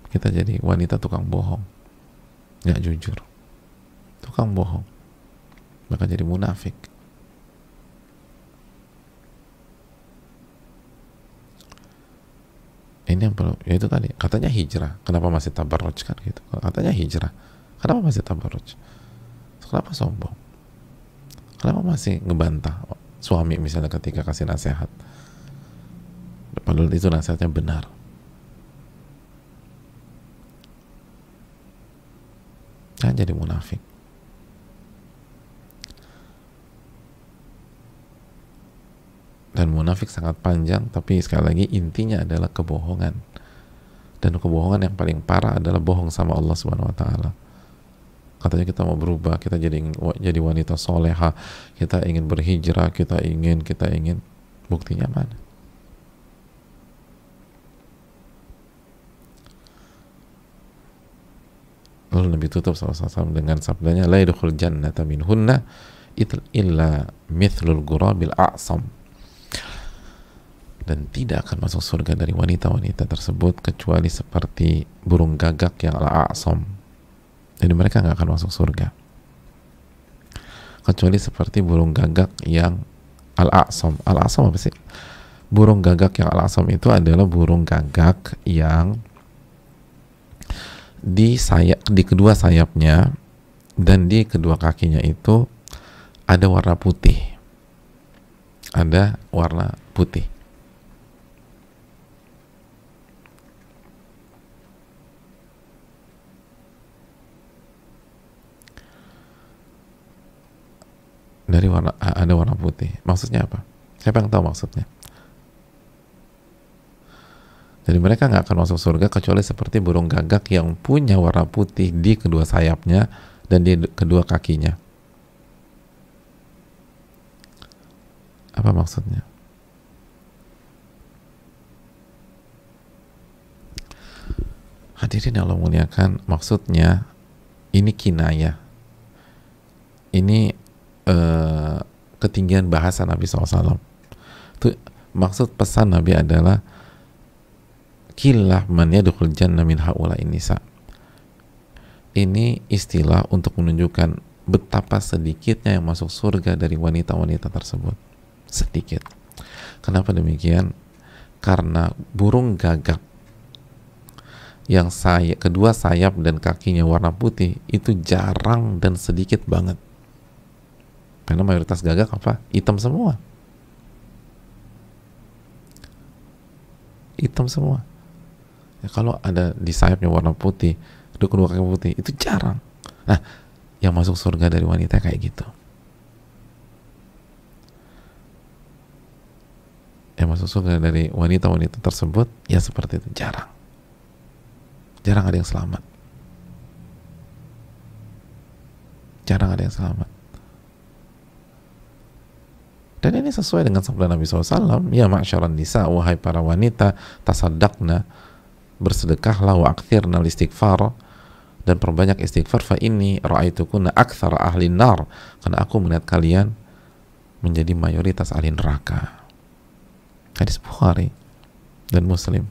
Kita jadi wanita tukang bohong, nggak jujur, tukang bohong, maka jadi munafik. Ini yang perlu, ya itu tadi katanya hijrah, kenapa masih tabarruj kan gitu? Katanya hijrah, kenapa masih tabarruj? Kenapa sombong? Kenapa masih ngebantah suami misalnya ketika kasih nasihat? Padahal itu nasihatnya benar. Jangan jadi munafik. Dan munafik sangat panjang, tapi sekali lagi intinya adalah kebohongan. Dan kebohongan yang paling parah adalah bohong sama Allah Subhanahu wa taala. Katanya kita mau berubah, kita jadi wanita soleha, kita ingin berhijrah, kita ingin, buktinya mana? Lalu Nabi tutup SAW dengan sabdanya, la yadkhul jannata minhunna illa mithlul ghurabil a'sam. Dan tidak akan masuk surga dari wanita-wanita tersebut kecuali seperti burung gagak yang al-a'sam. Jadi mereka nggak akan masuk surga kecuali seperti burung gagak yang al-a'sam. Al-a'sam apa sih? Burung gagak yang al-a'sam itu adalah burung gagak yang di kedua sayapnya dan di kedua kakinya itu ada warna putih. Ada warna putih. Ada warna putih. Maksudnya apa? Siapa yang tahu maksudnya? Jadi mereka nggak akan masuk surga kecuali seperti burung gagak yang punya warna putih di kedua sayapnya dan di kedua kakinya. Apa maksudnya? Hadirin yang Allah muliakan, maksudnya ini kinayah. Ini ketinggian bahasa Nabi SAW. Itu maksud pesan Nabi adalah killah man yadkhul jannah min haula'in nisa. Ini istilah untuk menunjukkan betapa sedikitnya yang masuk surga dari wanita-wanita tersebut. Sedikit. Kenapa demikian? Karena burung gagak yang kedua sayap dan kakinya warna putih itu jarang dan sedikit banget. Karena mayoritas gagak apa? Hitam semua. Hitam semua. Ya, kalau ada di sayapnya warna putih, kedua kaki putih, itu jarang. Nah, yang masuk surga dari wanita kayak gitu. Yang masuk surga dari wanita-wanita tersebut, ya seperti itu, jarang. Jarang ada yang selamat. Jarang ada yang selamat. Dan ini sesuai dengan sabda Nabi SAW, ya ma'syaran nisa, wahai para wanita, tasaddaqna, bersedekahlah, wa akthirna istighfar, dan perbanyak istighfar, fa inni ra'aitukunna aktsara ahli nar, karena aku melihat kalian menjadi mayoritas ahli neraka. Hadis Bukhari dan Muslim.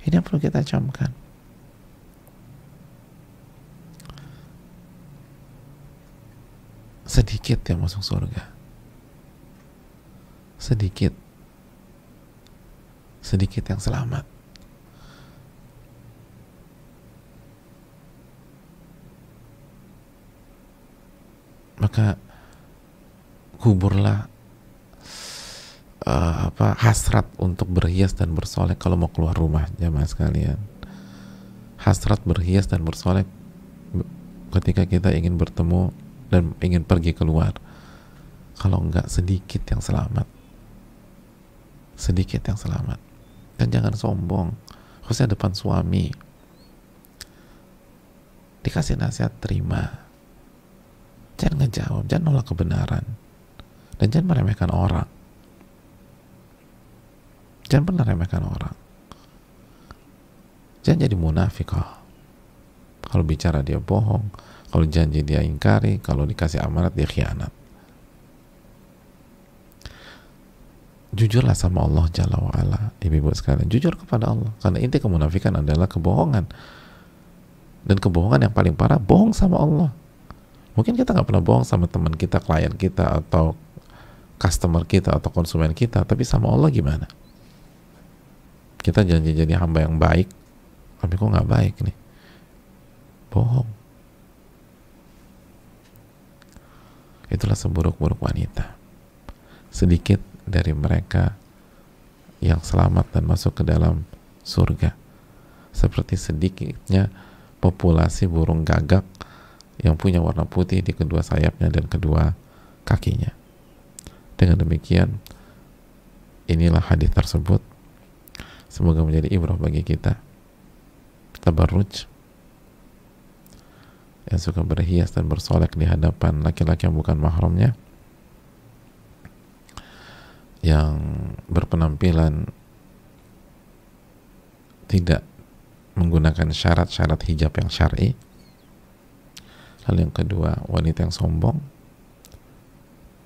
Ini yang perlu kita camkan. Sedikit yang masuk surga. Sedikit yang selamat. Maka kuburlah hasrat untuk berhias dan bersolek kalau mau keluar rumah, jamaah sekalian. Hasrat berhias dan bersolek ketika kita ingin bertemu dan ingin pergi keluar. Kalau enggak, sedikit yang selamat. Sedikit yang selamat. Dan jangan sombong, khususnya depan suami. Dikasih nasihat, terima. Jangan ngejawab, jangan nolak kebenaran, dan jangan meremehkan orang. Jangan pernah remehkan orang. Jangan jadi munafikah. Kalau bicara dia bohong, kalau janji dia ingkari, kalau dikasih amanat dia khianat. Jujurlah sama Allah Jalla wa'ala, ibu-ibu sekalian. Jujur kepada Allah, karena inti kemunafikan adalah kebohongan. Dan kebohongan yang paling parah, bohong sama Allah. Mungkin kita nggak pernah bohong sama teman kita, klien kita, atau customer kita, atau konsumen kita, tapi sama Allah gimana? Kita janji jadi hamba yang baik, tapi kok nggak baik nih? Bohong. Itulah seburuk-buruk wanita. Sedikit dari mereka yang selamat dan masuk ke dalam surga, seperti sedikitnya populasi burung gagak yang punya warna putih di kedua sayapnya dan kedua kakinya. Dengan demikian, inilah hadis tersebut. Semoga menjadi ibrah bagi kita. Tabarruj, yang suka berhias dan bersolek di hadapan laki-laki yang bukan mahramnya, yang berpenampilan tidak menggunakan syarat-syarat hijab yang syar'i. Lalu yang kedua, wanita yang sombong,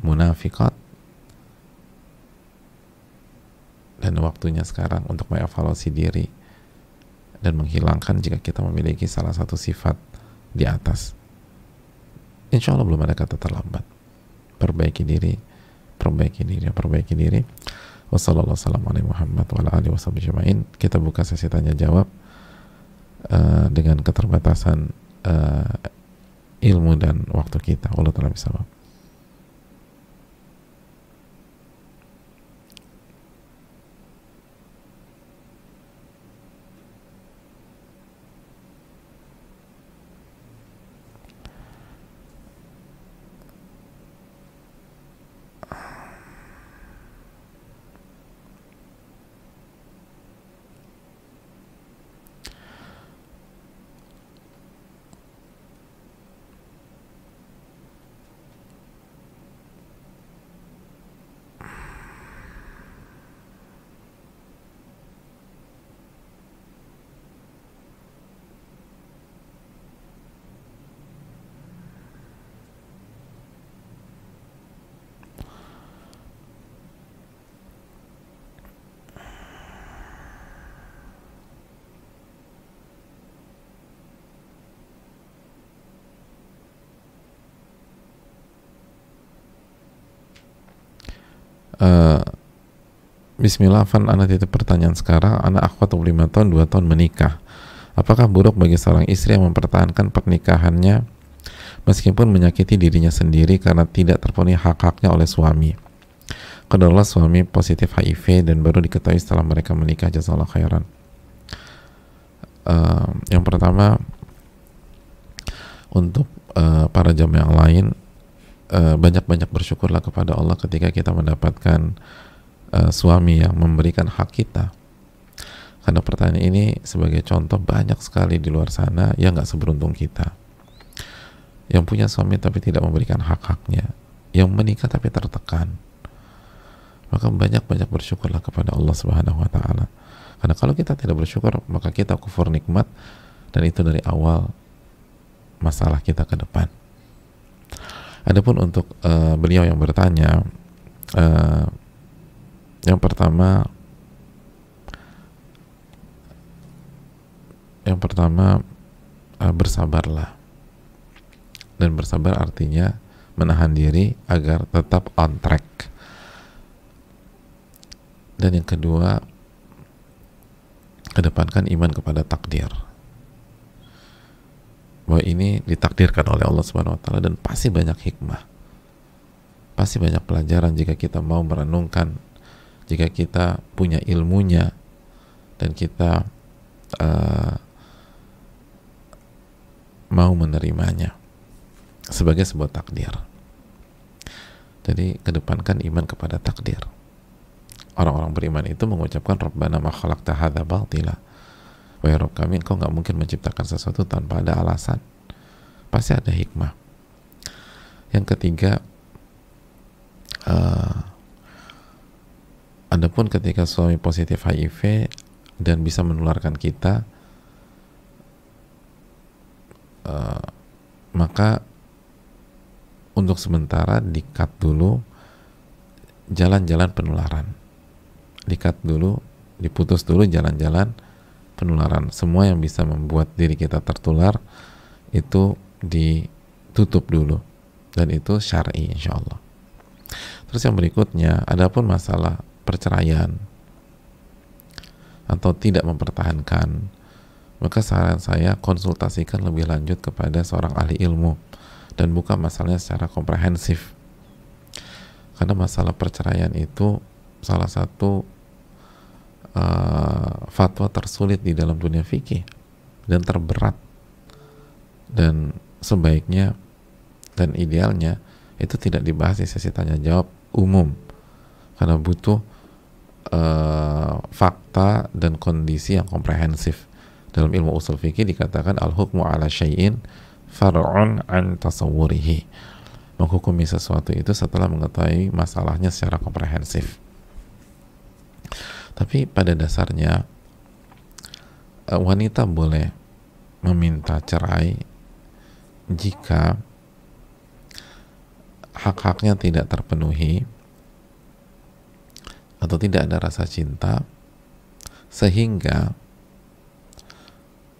munafikat. Dan waktunya sekarang untuk mengevaluasi diri dan menghilangkan jika kita memiliki salah satu sifat di atas. Insya Allah belum ada kata terlambat. Perbaiki diri, perbaiki diri, perbaiki diri. Wassalamualaikum warahmatullahi wabarakatuh. Kita buka sesi tanya jawab dengan keterbatasan ilmu dan waktu kita. Allah Ta'ala bisawab. Bismillah, Van, anak titip pertanyaan sekarang. Anak akhwat 25 tahun, 2 tahun menikah. Apakah buruk bagi seorang istri yang mempertahankan pernikahannya meskipun menyakiti dirinya sendiri karena tidak terpenuhi hak-haknya oleh suami? Kedalah suami positif HIV dan baru diketahui setelah mereka menikah. Jazakallahu khairan. Yang pertama, untuk para jamaah yang lain, banyak-banyak bersyukurlah kepada Allah ketika kita mendapatkan suami yang memberikan hak kita. Karena pertanyaan ini sebagai contoh banyak sekali di luar sana yang nggak seberuntung kita, yang punya suami tapi tidak memberikan hak-haknya, yang menikah tapi tertekan. Maka banyak-banyak bersyukurlah kepada Allah Subhanahu wa Ta'ala. Karena kalau kita tidak bersyukur, maka kita kufur nikmat, dan itu dari awal masalah kita ke depan. Adapun untuk beliau yang bertanya, yang pertama bersabarlah. Dan bersabar artinya menahan diri agar tetap on track. Dan yang kedua, kedepankan iman kepada takdir, bahwa ini ditakdirkan oleh Allah Subhanahu wa Ta'ala, dan pasti banyak hikmah, pasti banyak pelajaran jika kita mau merenungkan, jika kita punya ilmunya, dan kita mau menerimanya sebagai sebuah takdir. Jadi kedepankan iman kepada takdir. Orang-orang beriman itu mengucapkan Rabbana ma khalaqta hadza batila, wahai Rabb kami, engkau nggak mungkin menciptakan sesuatu tanpa ada alasan, pasti ada hikmah. Yang ketiga, adapun ketika suami positif HIV dan bisa menularkan kita, maka untuk sementara di-cut dulu jalan-jalan penularan, di-cut dulu, diputus dulu jalan-jalan penularan. Semua yang bisa membuat diri kita tertular itu ditutup dulu, dan itu syar'i insyaallah. Terus yang berikutnya, adapun masalah perceraian atau tidak mempertahankan, maka saran saya konsultasikan lebih lanjut kepada seorang ahli ilmu dan buka masalahnya secara komprehensif. Karena masalah perceraian itu salah satu fatwa tersulit di dalam dunia fikih dan terberat, dan sebaiknya dan idealnya itu tidak dibahas di sesi tanya jawab umum, karena butuh fakta dan kondisi yang komprehensif. Dalam ilmu usul fikih dikatakan al-hukmu ala syai'in far'un an tasawwurihi, menghukumi sesuatu itu setelah mengetahui masalahnya secara komprehensif. Tapi pada dasarnya wanita boleh meminta cerai jika hak-haknya tidak terpenuhi atau tidak ada rasa cinta sehingga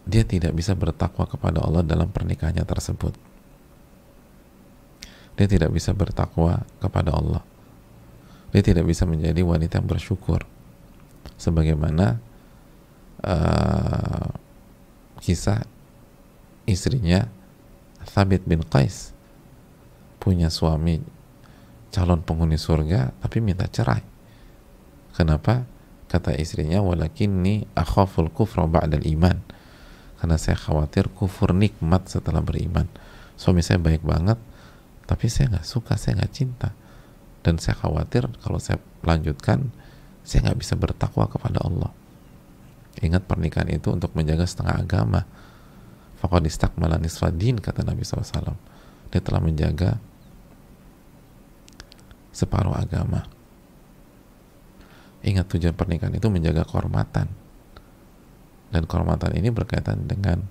dia tidak bisa bertakwa kepada Allah dalam pernikahannya tersebut. Dia tidak bisa bertakwa kepada Allah. Dia tidak bisa menjadi wanita yang bersyukur, sebagaimana kisah istrinya Thabit bin Qais, punya suami calon penghuni surga tapi minta cerai. Kenapa? Kata istrinya, walakinni akhaful kufra ba'dal iman, karena saya khawatir kufur nikmat setelah beriman. Suami saya baik banget, tapi saya nggak suka, saya nggak cinta, dan saya khawatir kalau saya lanjutkan saya nggak bisa bertakwa kepada Allah. Ingat, pernikahan itu untuk menjaga setengah agama. Faqad istakmala nisfa din, kata Nabi SAW. Dia telah menjaga separuh agama. Ingat, tujuan pernikahan itu menjaga kehormatan, dan kehormatan ini berkaitan dengan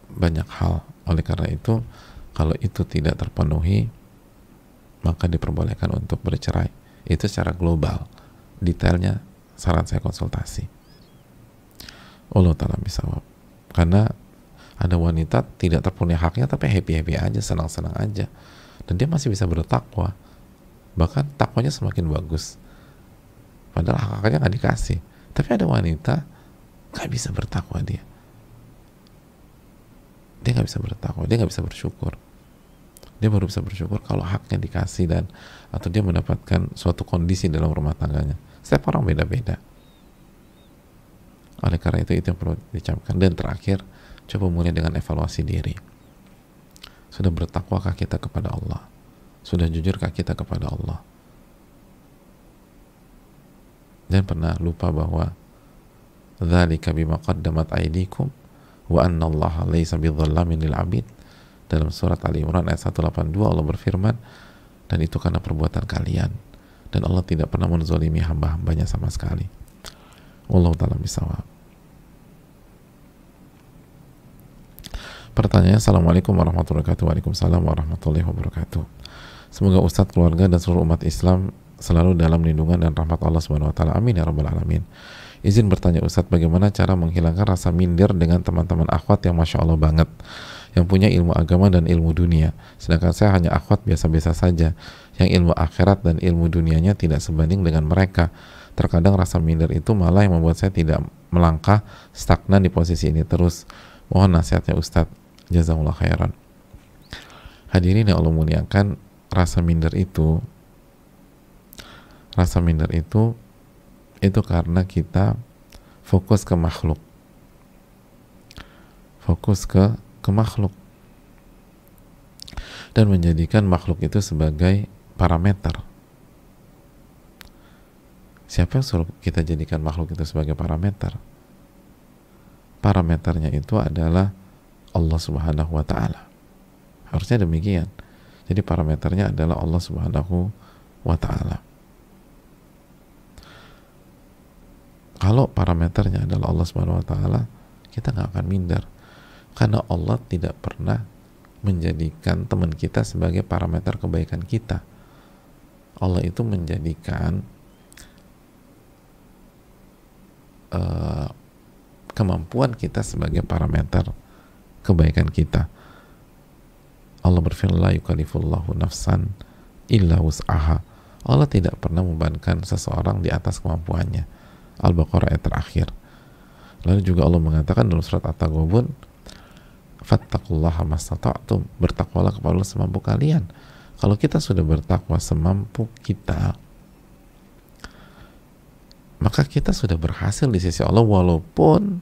banyak hal. Oleh karena itu, kalau itu tidak terpenuhi, maka diperbolehkan untuk bercerai. Itu secara global. Detailnya saran saya konsultasi. Allah ta'ala bisawab. Karena ada wanita tidak terpenuhi haknya tapi happy-happy aja, senang-senang aja, dan dia masih bisa bertakwa, bahkan takwanya semakin bagus, padahal hak-haknya nggak dikasih. Tapi ada wanita nggak bisa bertakwa, dia nggak bisa bertakwa, dia nggak bisa bersyukur. Dia baru bisa bersyukur kalau haknya dikasih, dan atau dia mendapatkan suatu kondisi dalam rumah tangganya. Setiap orang beda-beda. Oleh karena itu yang perlu dicamkan. Dan terakhir, coba mulai dengan evaluasi diri. Sudah bertakwakah kita kepada Allah? Sudah jujurkah kita kepada Allah? Dan pernah lupa bahwa dzalika bima qaddamat aydikum wa anna Allah laisa bidzallamin lil 'abid. Dalam surat Ali Imran ayat 182 Allah berfirman, dan itu karena perbuatan kalian, dan Allah tidak pernah menzalimi hamba-hambanya sama sekali. Wallahu ta'ala bishawab. Pertanyaan, Assalamualaikum warahmatullahi wabarakatuh. Waalaikumsalam warahmatullahi wabarakatuh. Semoga Ustadz, keluarga, dan seluruh umat Islam selalu dalam lindungan dan rahmat Allah Subhanahu wa taala. Amin ya rabbal alamin. Izin bertanya Ustadz, bagaimana cara menghilangkan rasa minder dengan teman-teman akhwat yang Masya Allah banget, yang punya ilmu agama dan ilmu dunia, sedangkan saya hanya akhwat biasa-biasa saja, yang ilmu akhirat dan ilmu dunianya tidak sebanding dengan mereka. Terkadang rasa minder itu malah yang membuat saya tidak melangkah, stagnan di posisi ini terus. Mohon nasihatnya Ustadz, jazakumullah khairan. Hadirin yang Allah muliakan, rasa minder itu karena kita fokus ke makhluk, dan menjadikan makhluk itu sebagai parameter. Siapa yang suruh kita jadikan makhluk itu sebagai parameter? Parameternya itu adalah Allah Subhanahu wa ta'ala. Harusnya demikian. Jadi parameternya adalah Allah Subhanahu wa ta'ala. Kalau parameternya adalah Allah Subhanahu wa ta'ala, kita nggak akan minder, karena Allah tidak pernah menjadikan teman kita sebagai parameter kebaikan kita. Allah itu menjadikan kemampuan kita sebagai parameter kebaikan kita. Allah berfirman, la yukallifullahu nafsan illa wus'aha. Allah tidak pernah membebankan seseorang di atas kemampuannya. Al-Baqarah ayat terakhir. Lalu juga Allah mengatakan dalam surat At-Taghabun, fattaqullaha mastata'tum, bertakwalah kepada Allah semampu kalian. Kalau kita sudah bertakwa semampu kita, maka kita sudah berhasil di sisi Allah, walaupun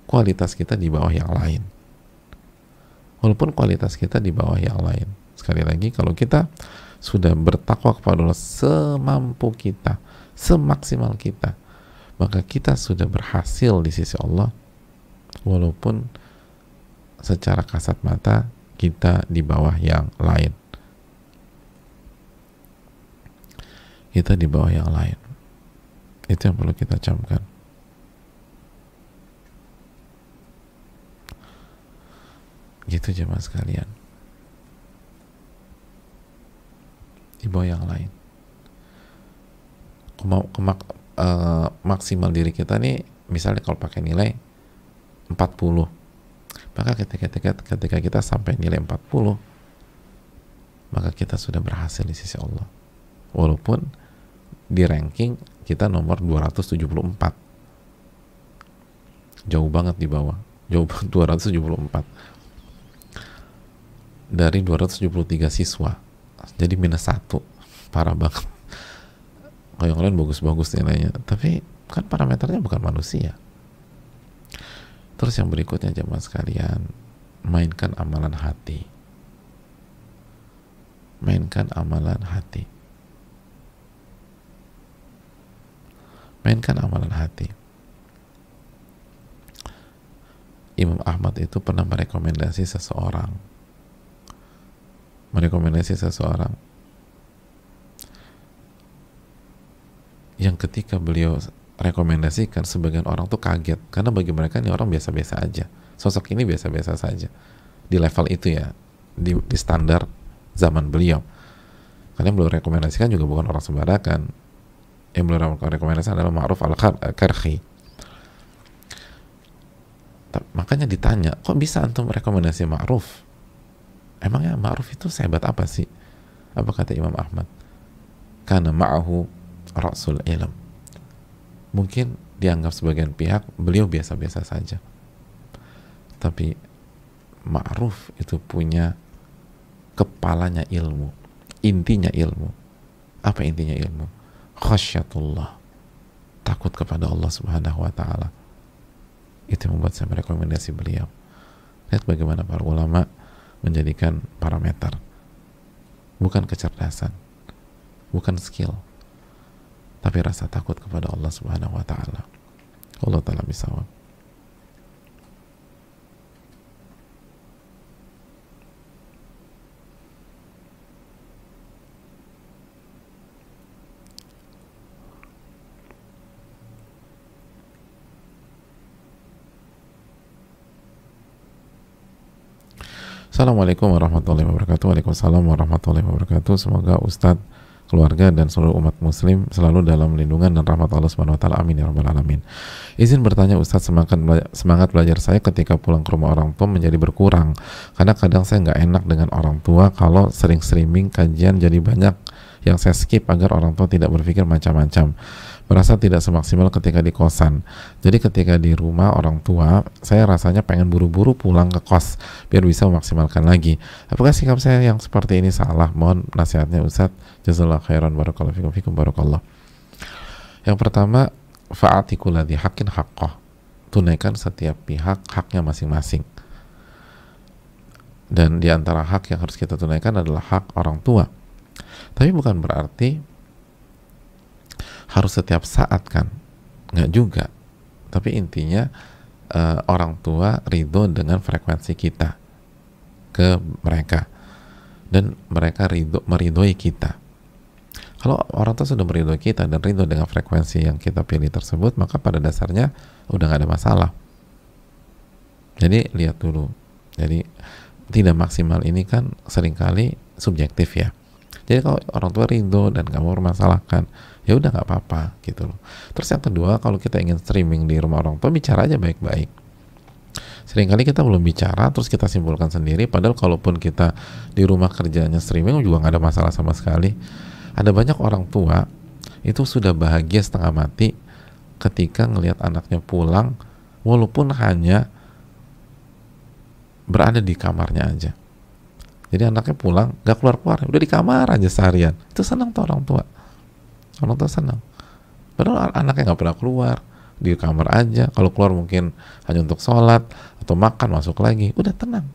kualitas kita di bawah yang lain. Sekali lagi, kalau kita sudah bertakwa kepada Allah semampu kita, semaksimal kita, maka kita sudah berhasil di sisi Allah, walaupun secara kasat mata kita di bawah yang lain. Itu yang perlu kita camkan. Gitu jemaah sekalian, di bawah yang lain. Maksimal diri kita nih, misalnya kalau pakai nilai 40, maka ketika kita sampai nilai 40, maka kita sudah berhasil di sisi Allah, walaupun di ranking kita nomor 274, jauh banget di bawah, 274 dari 273 siswa, jadi -1, parah banget. Kalau yang lain bagus-bagus nilainya, tapi kan parameternya bukan manusia. Terus yang berikutnya jemaah sekalian, mainkan amalan hati. Imam Ahmad itu pernah merekomendasi seseorang yang ketika beliau rekomendasikan, sebagian orang tuh kaget, karena bagi mereka ini orang biasa-biasa aja, sosok ini biasa-biasa saja di level itu ya, di standar zaman beliau. Karena yang beliau rekomendasikan juga bukan orang sembarangan. Yang beliau rekomendasikan adalah Ma'ruf al-Karhi. Makanya ditanya, kok bisa antum rekomendasi Ma'ruf? Emangnya Ma'ruf itu sehebat apa sih? Apa kata Imam Ahmad? Karena ma'ahu ra'sul ilm. Mungkin dianggap sebagian pihak beliau biasa-biasa saja, tapi Ma'ruf itu punya kepalanya ilmu, intinya ilmu. Apa intinya ilmu? Khasyatullah, takut kepada Allah Subhanahu wa ta'ala. Itu yang membuat saya merekomendasi beliau. Lihat bagaimana para ulama menjadikan parameter, bukan kecerdasan, bukan skill, tapi rasa takut kepada Allah Subhanahu wa taala. Allah taala bisawab. Assalamualaikum warahmatullahi wabarakatuh. Waalaikumsalam warahmatullahi wabarakatuh. Semoga Ustadz, keluarga, dan seluruh umat muslim selalu dalam lindungan dan rahmat Allah Subhanahu wa taala. Amin ya rabbal alamin. Izin bertanya Ustadz, semangat belajar saya ketika pulang ke rumah orang tua menjadi berkurang. Karena kadang saya nggak enak dengan orang tua kalau sering streaming kajian, jadi banyak yang saya skip agar orang tua tidak berpikir macam-macam. Merasa tidak semaksimal ketika di kosan. Jadi ketika di rumah orang tua, saya rasanya pengen buru-buru pulang ke kos biar bisa memaksimalkan lagi. Apakah sikap saya yang seperti ini salah? Mohon nasihatnya Ustadz. Jazakallahu khairan, barakallahu fikum, barakallah. Yang pertama, fa'ati kulladzi haqqin haqqah. Tunaikan setiap pihak haknya masing-masing. Dan di antara hak yang harus kita tunaikan adalah hak orang tua. Tapi bukan berarti harus setiap saat, kan? Nggak juga. Tapi intinya orang tua ridho dengan frekuensi kita ke mereka, dan mereka meridhoi kita. Kalau orang tua sudah meridhoi kita dan ridho dengan frekuensi yang kita pilih tersebut, maka pada dasarnya udah nggak ada masalah. Jadi lihat dulu. Jadi tidak maksimal ini kan seringkali subjektif ya. Jadi kalau orang tua ridho dan kamu mempermasalahkan, ya udah nggak apa-apa gitu loh. Terus yang kedua, kalau kita ingin streaming di rumah orang tua, bicara aja baik-baik. Seringkali kita belum bicara, terus kita simpulkan sendiri, padahal kalaupun kita di rumah kerjanya streaming juga nggak ada masalah sama sekali. Ada banyak orang tua itu sudah bahagia setengah mati ketika ngelihat anaknya pulang, walaupun hanya berada di kamarnya aja. Jadi anaknya pulang, gak keluar-keluar, udah di kamar aja seharian. Itu senang tuh orang tua. Orang tua senang. Padahal anaknya gak pernah keluar, di kamar aja. Kalau keluar mungkin hanya untuk sholat atau makan, masuk lagi, udah tenang.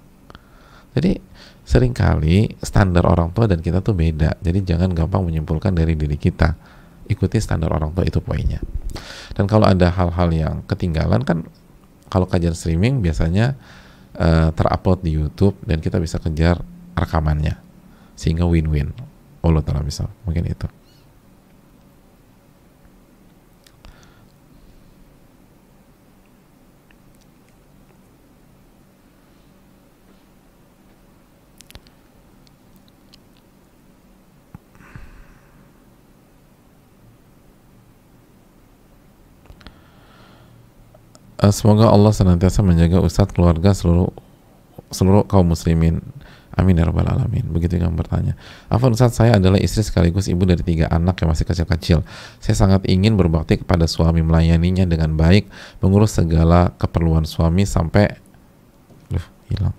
Jadi seringkali standar orang tua dan kita tuh beda. Jadi jangan gampang menyimpulkan dari diri kita. Ikuti standar orang tua, itu poinnya. Dan kalau ada hal-hal yang ketinggalan, kan kalau kajian streaming biasanya terupload di YouTube dan kita bisa kejar rekamannya, sehingga win-win. Allah ta'ala bisa, mungkin itu. Semoga Allah senantiasa menjaga Ustadz, keluarga, seluruh kaum muslimin. Amin ya rabbal alamin. Begitu yang bertanya. Afwan Ustadz, saya adalah istri sekaligus ibu dari 3 anak yang masih kecil-kecil. Saya sangat ingin berbakti kepada suami, melayaninya dengan baik, mengurus segala keperluan suami sampai hilang.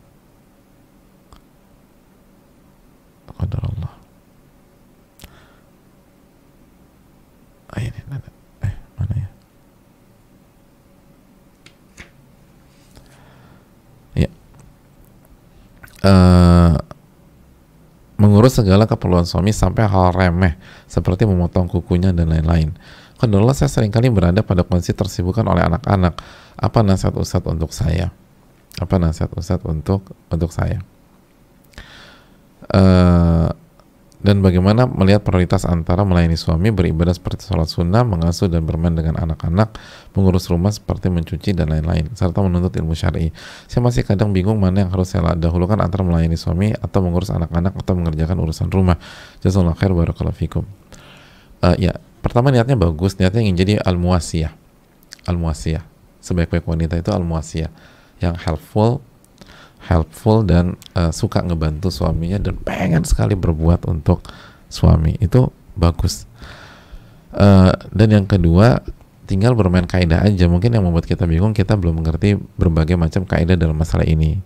Qadarullah. Ini mana ya? Mengurus segala keperluan suami sampai hal remeh seperti memotong kukunya dan lain-lain. Kedua, saya seringkali berada pada kondisi tersibukkan oleh anak-anak. Apa nasihat Ustadz untuk saya? Apa nasihat Ustadz untuk saya? Dan bagaimana melihat prioritas antara melayani suami, beribadah seperti sholat sunnah, mengasuh dan bermain dengan anak-anak, mengurus rumah seperti mencuci dan lain-lain, serta menuntut ilmu syar'i. Saya masih kadang bingung mana yang harus saya dahulukan antara melayani suami atau mengurus anak-anak atau mengerjakan urusan rumah. Jazakallahu khair, barakallahu fikum. Ya, pertama niatnya bagus, niatnya ingin jadi al-muwasiyah. Al-muwasiyah, sebaik-baik wanita itu al-muwasiyah, yang helpful dan suka ngebantu suaminya dan pengen sekali berbuat untuk suami, itu bagus. Dan yang kedua, tinggal bermain kaidah aja. Mungkin yang membuat kita bingung, kita belum mengerti berbagai macam kaidah dalam masalah ini,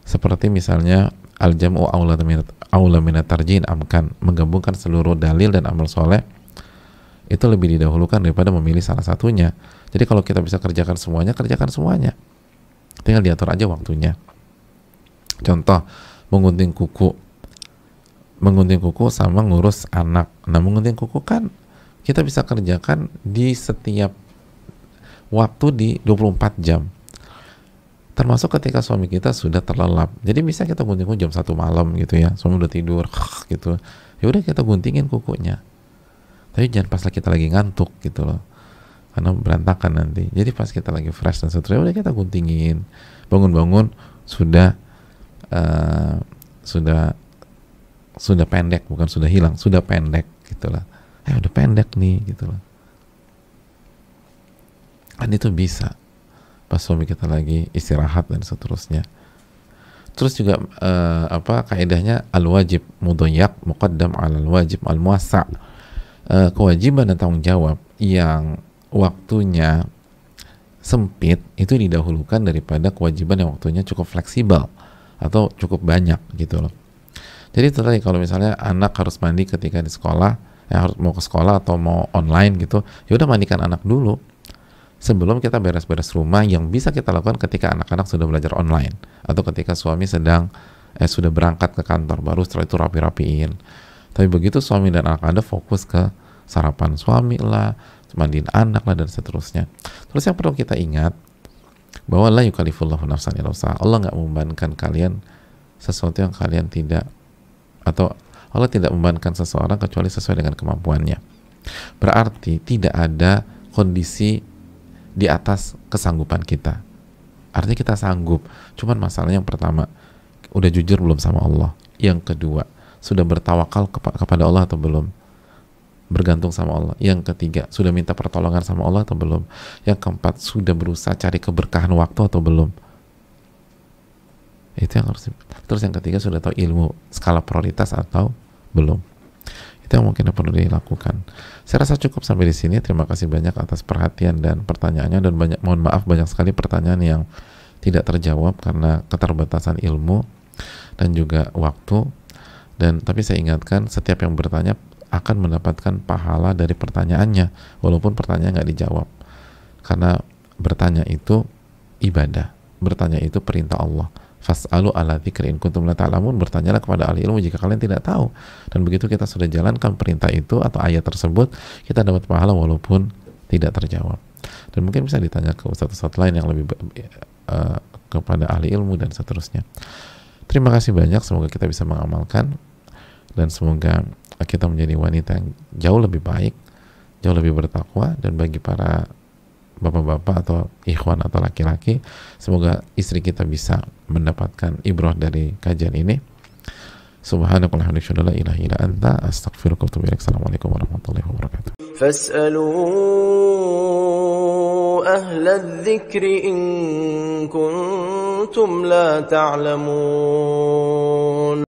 seperti misalnya al-jam'u aula minat tarjihin amkan, menggabungkan seluruh dalil dan amal soleh itu lebih didahulukan daripada memilih salah satunya. Jadi kalau kita bisa kerjakan semuanya, tinggal diatur aja waktunya. Contoh, menggunting kuku menggunting kuku sama ngurus anak. Nah, menggunting kuku kan kita bisa kerjakan di setiap waktu di 24 jam. Termasuk ketika suami kita sudah terlelap. Jadi bisa kita gunting kuku jam 1 malam gitu ya. Suami udah tidur gitu. Ya udah kita guntingin kukunya. Tapi jangan pas kita lagi ngantuk gitu loh. Karena berantakan nanti. Jadi pas kita lagi fresh dan seterusnya udah kita guntingin. Bangun-bangun sudah pendek, bukan sudah hilang, sudah pendek gitulah. Udah pendek nih gitulah. Dan itu bisa pas suami kita lagi istirahat dan seterusnya. Terus juga kaidahnya al-wajib mudayyak muqaddam 'alal wajib al-muwassa'. Kewajiban dan tanggung jawab yang waktunya sempit itu didahulukan daripada kewajiban yang waktunya cukup fleksibel atau cukup banyak gitu loh. Jadi itu tadi, kalau misalnya anak harus mandi ketika di sekolah, harus mau ke sekolah atau mau online gitu, ya udah mandikan anak dulu sebelum kita beres-beres rumah, yang bisa kita lakukan ketika anak-anak sudah belajar online atau ketika suami sedang sudah berangkat ke kantor, baru setelah itu rapi-rapiin. Tapi begitu suami dan anak Anda fokus ke sarapan suami lah, mandiin anak lah dan seterusnya. Terus yang perlu kita ingat bahwa la yukallifullahu nafsan illa wus'aha. Allah nggak membebankan kalian sesuatu yang kalian tidak, atau Allah tidak membebankan seseorang kecuali sesuai dengan kemampuannya. Berarti tidak ada kondisi di atas kesanggupan kita. Artinya kita sanggup. Cuman masalahnya yang pertama, udah jujur belum sama Allah? Yang kedua, sudah bertawakal kepada Allah atau belum? Bergantung sama Allah. Yang ketiga, sudah minta pertolongan sama Allah atau belum? Yang keempat, sudah berusaha cari keberkahan waktu atau belum? Itu yang harus. Terus yang ketiga, sudah tahu ilmu skala prioritas atau belum? Itu yang mungkin perlu dilakukan. Saya rasa cukup sampai di sini. Terima kasih banyak atas perhatian dan pertanyaannya, dan mohon maaf banyak sekali pertanyaan yang tidak terjawab karena keterbatasan ilmu dan juga waktu. Tapi saya ingatkan, setiap yang bertanya akan mendapatkan pahala dari pertanyaannya, walaupun pertanyaan nggak dijawab. Karena bertanya itu ibadah, bertanya itu perintah Allah. Fas'alu ala dzikri in kuntum la ta'lamun, bertanyalah kepada ahli ilmu jika kalian tidak tahu. Dan begitu kita sudah jalankan perintah itu atau ayat tersebut, kita dapat pahala walaupun tidak terjawab. Dan mungkin bisa ditanya ke ustadz-ustadz lain yang lebih kepada ahli ilmu dan seterusnya. Terima kasih banyak, semoga kita bisa mengamalkan dan semoga kita menjadi wanita yang jauh lebih baik, jauh lebih bertakwa. Dan bagi para bapak-bapak atau ikhwan atau laki-laki, semoga istri kita bisa mendapatkan ibrah dari kajian ini. Subhanakallahumma wa bihamdika la ilaha illa anta astaghfiruka wa atubu ilaik. Assalamualaikum warahmatullahi wabarakatuh. Fas'alu ahla dzikri in kuntum la ta'lamun.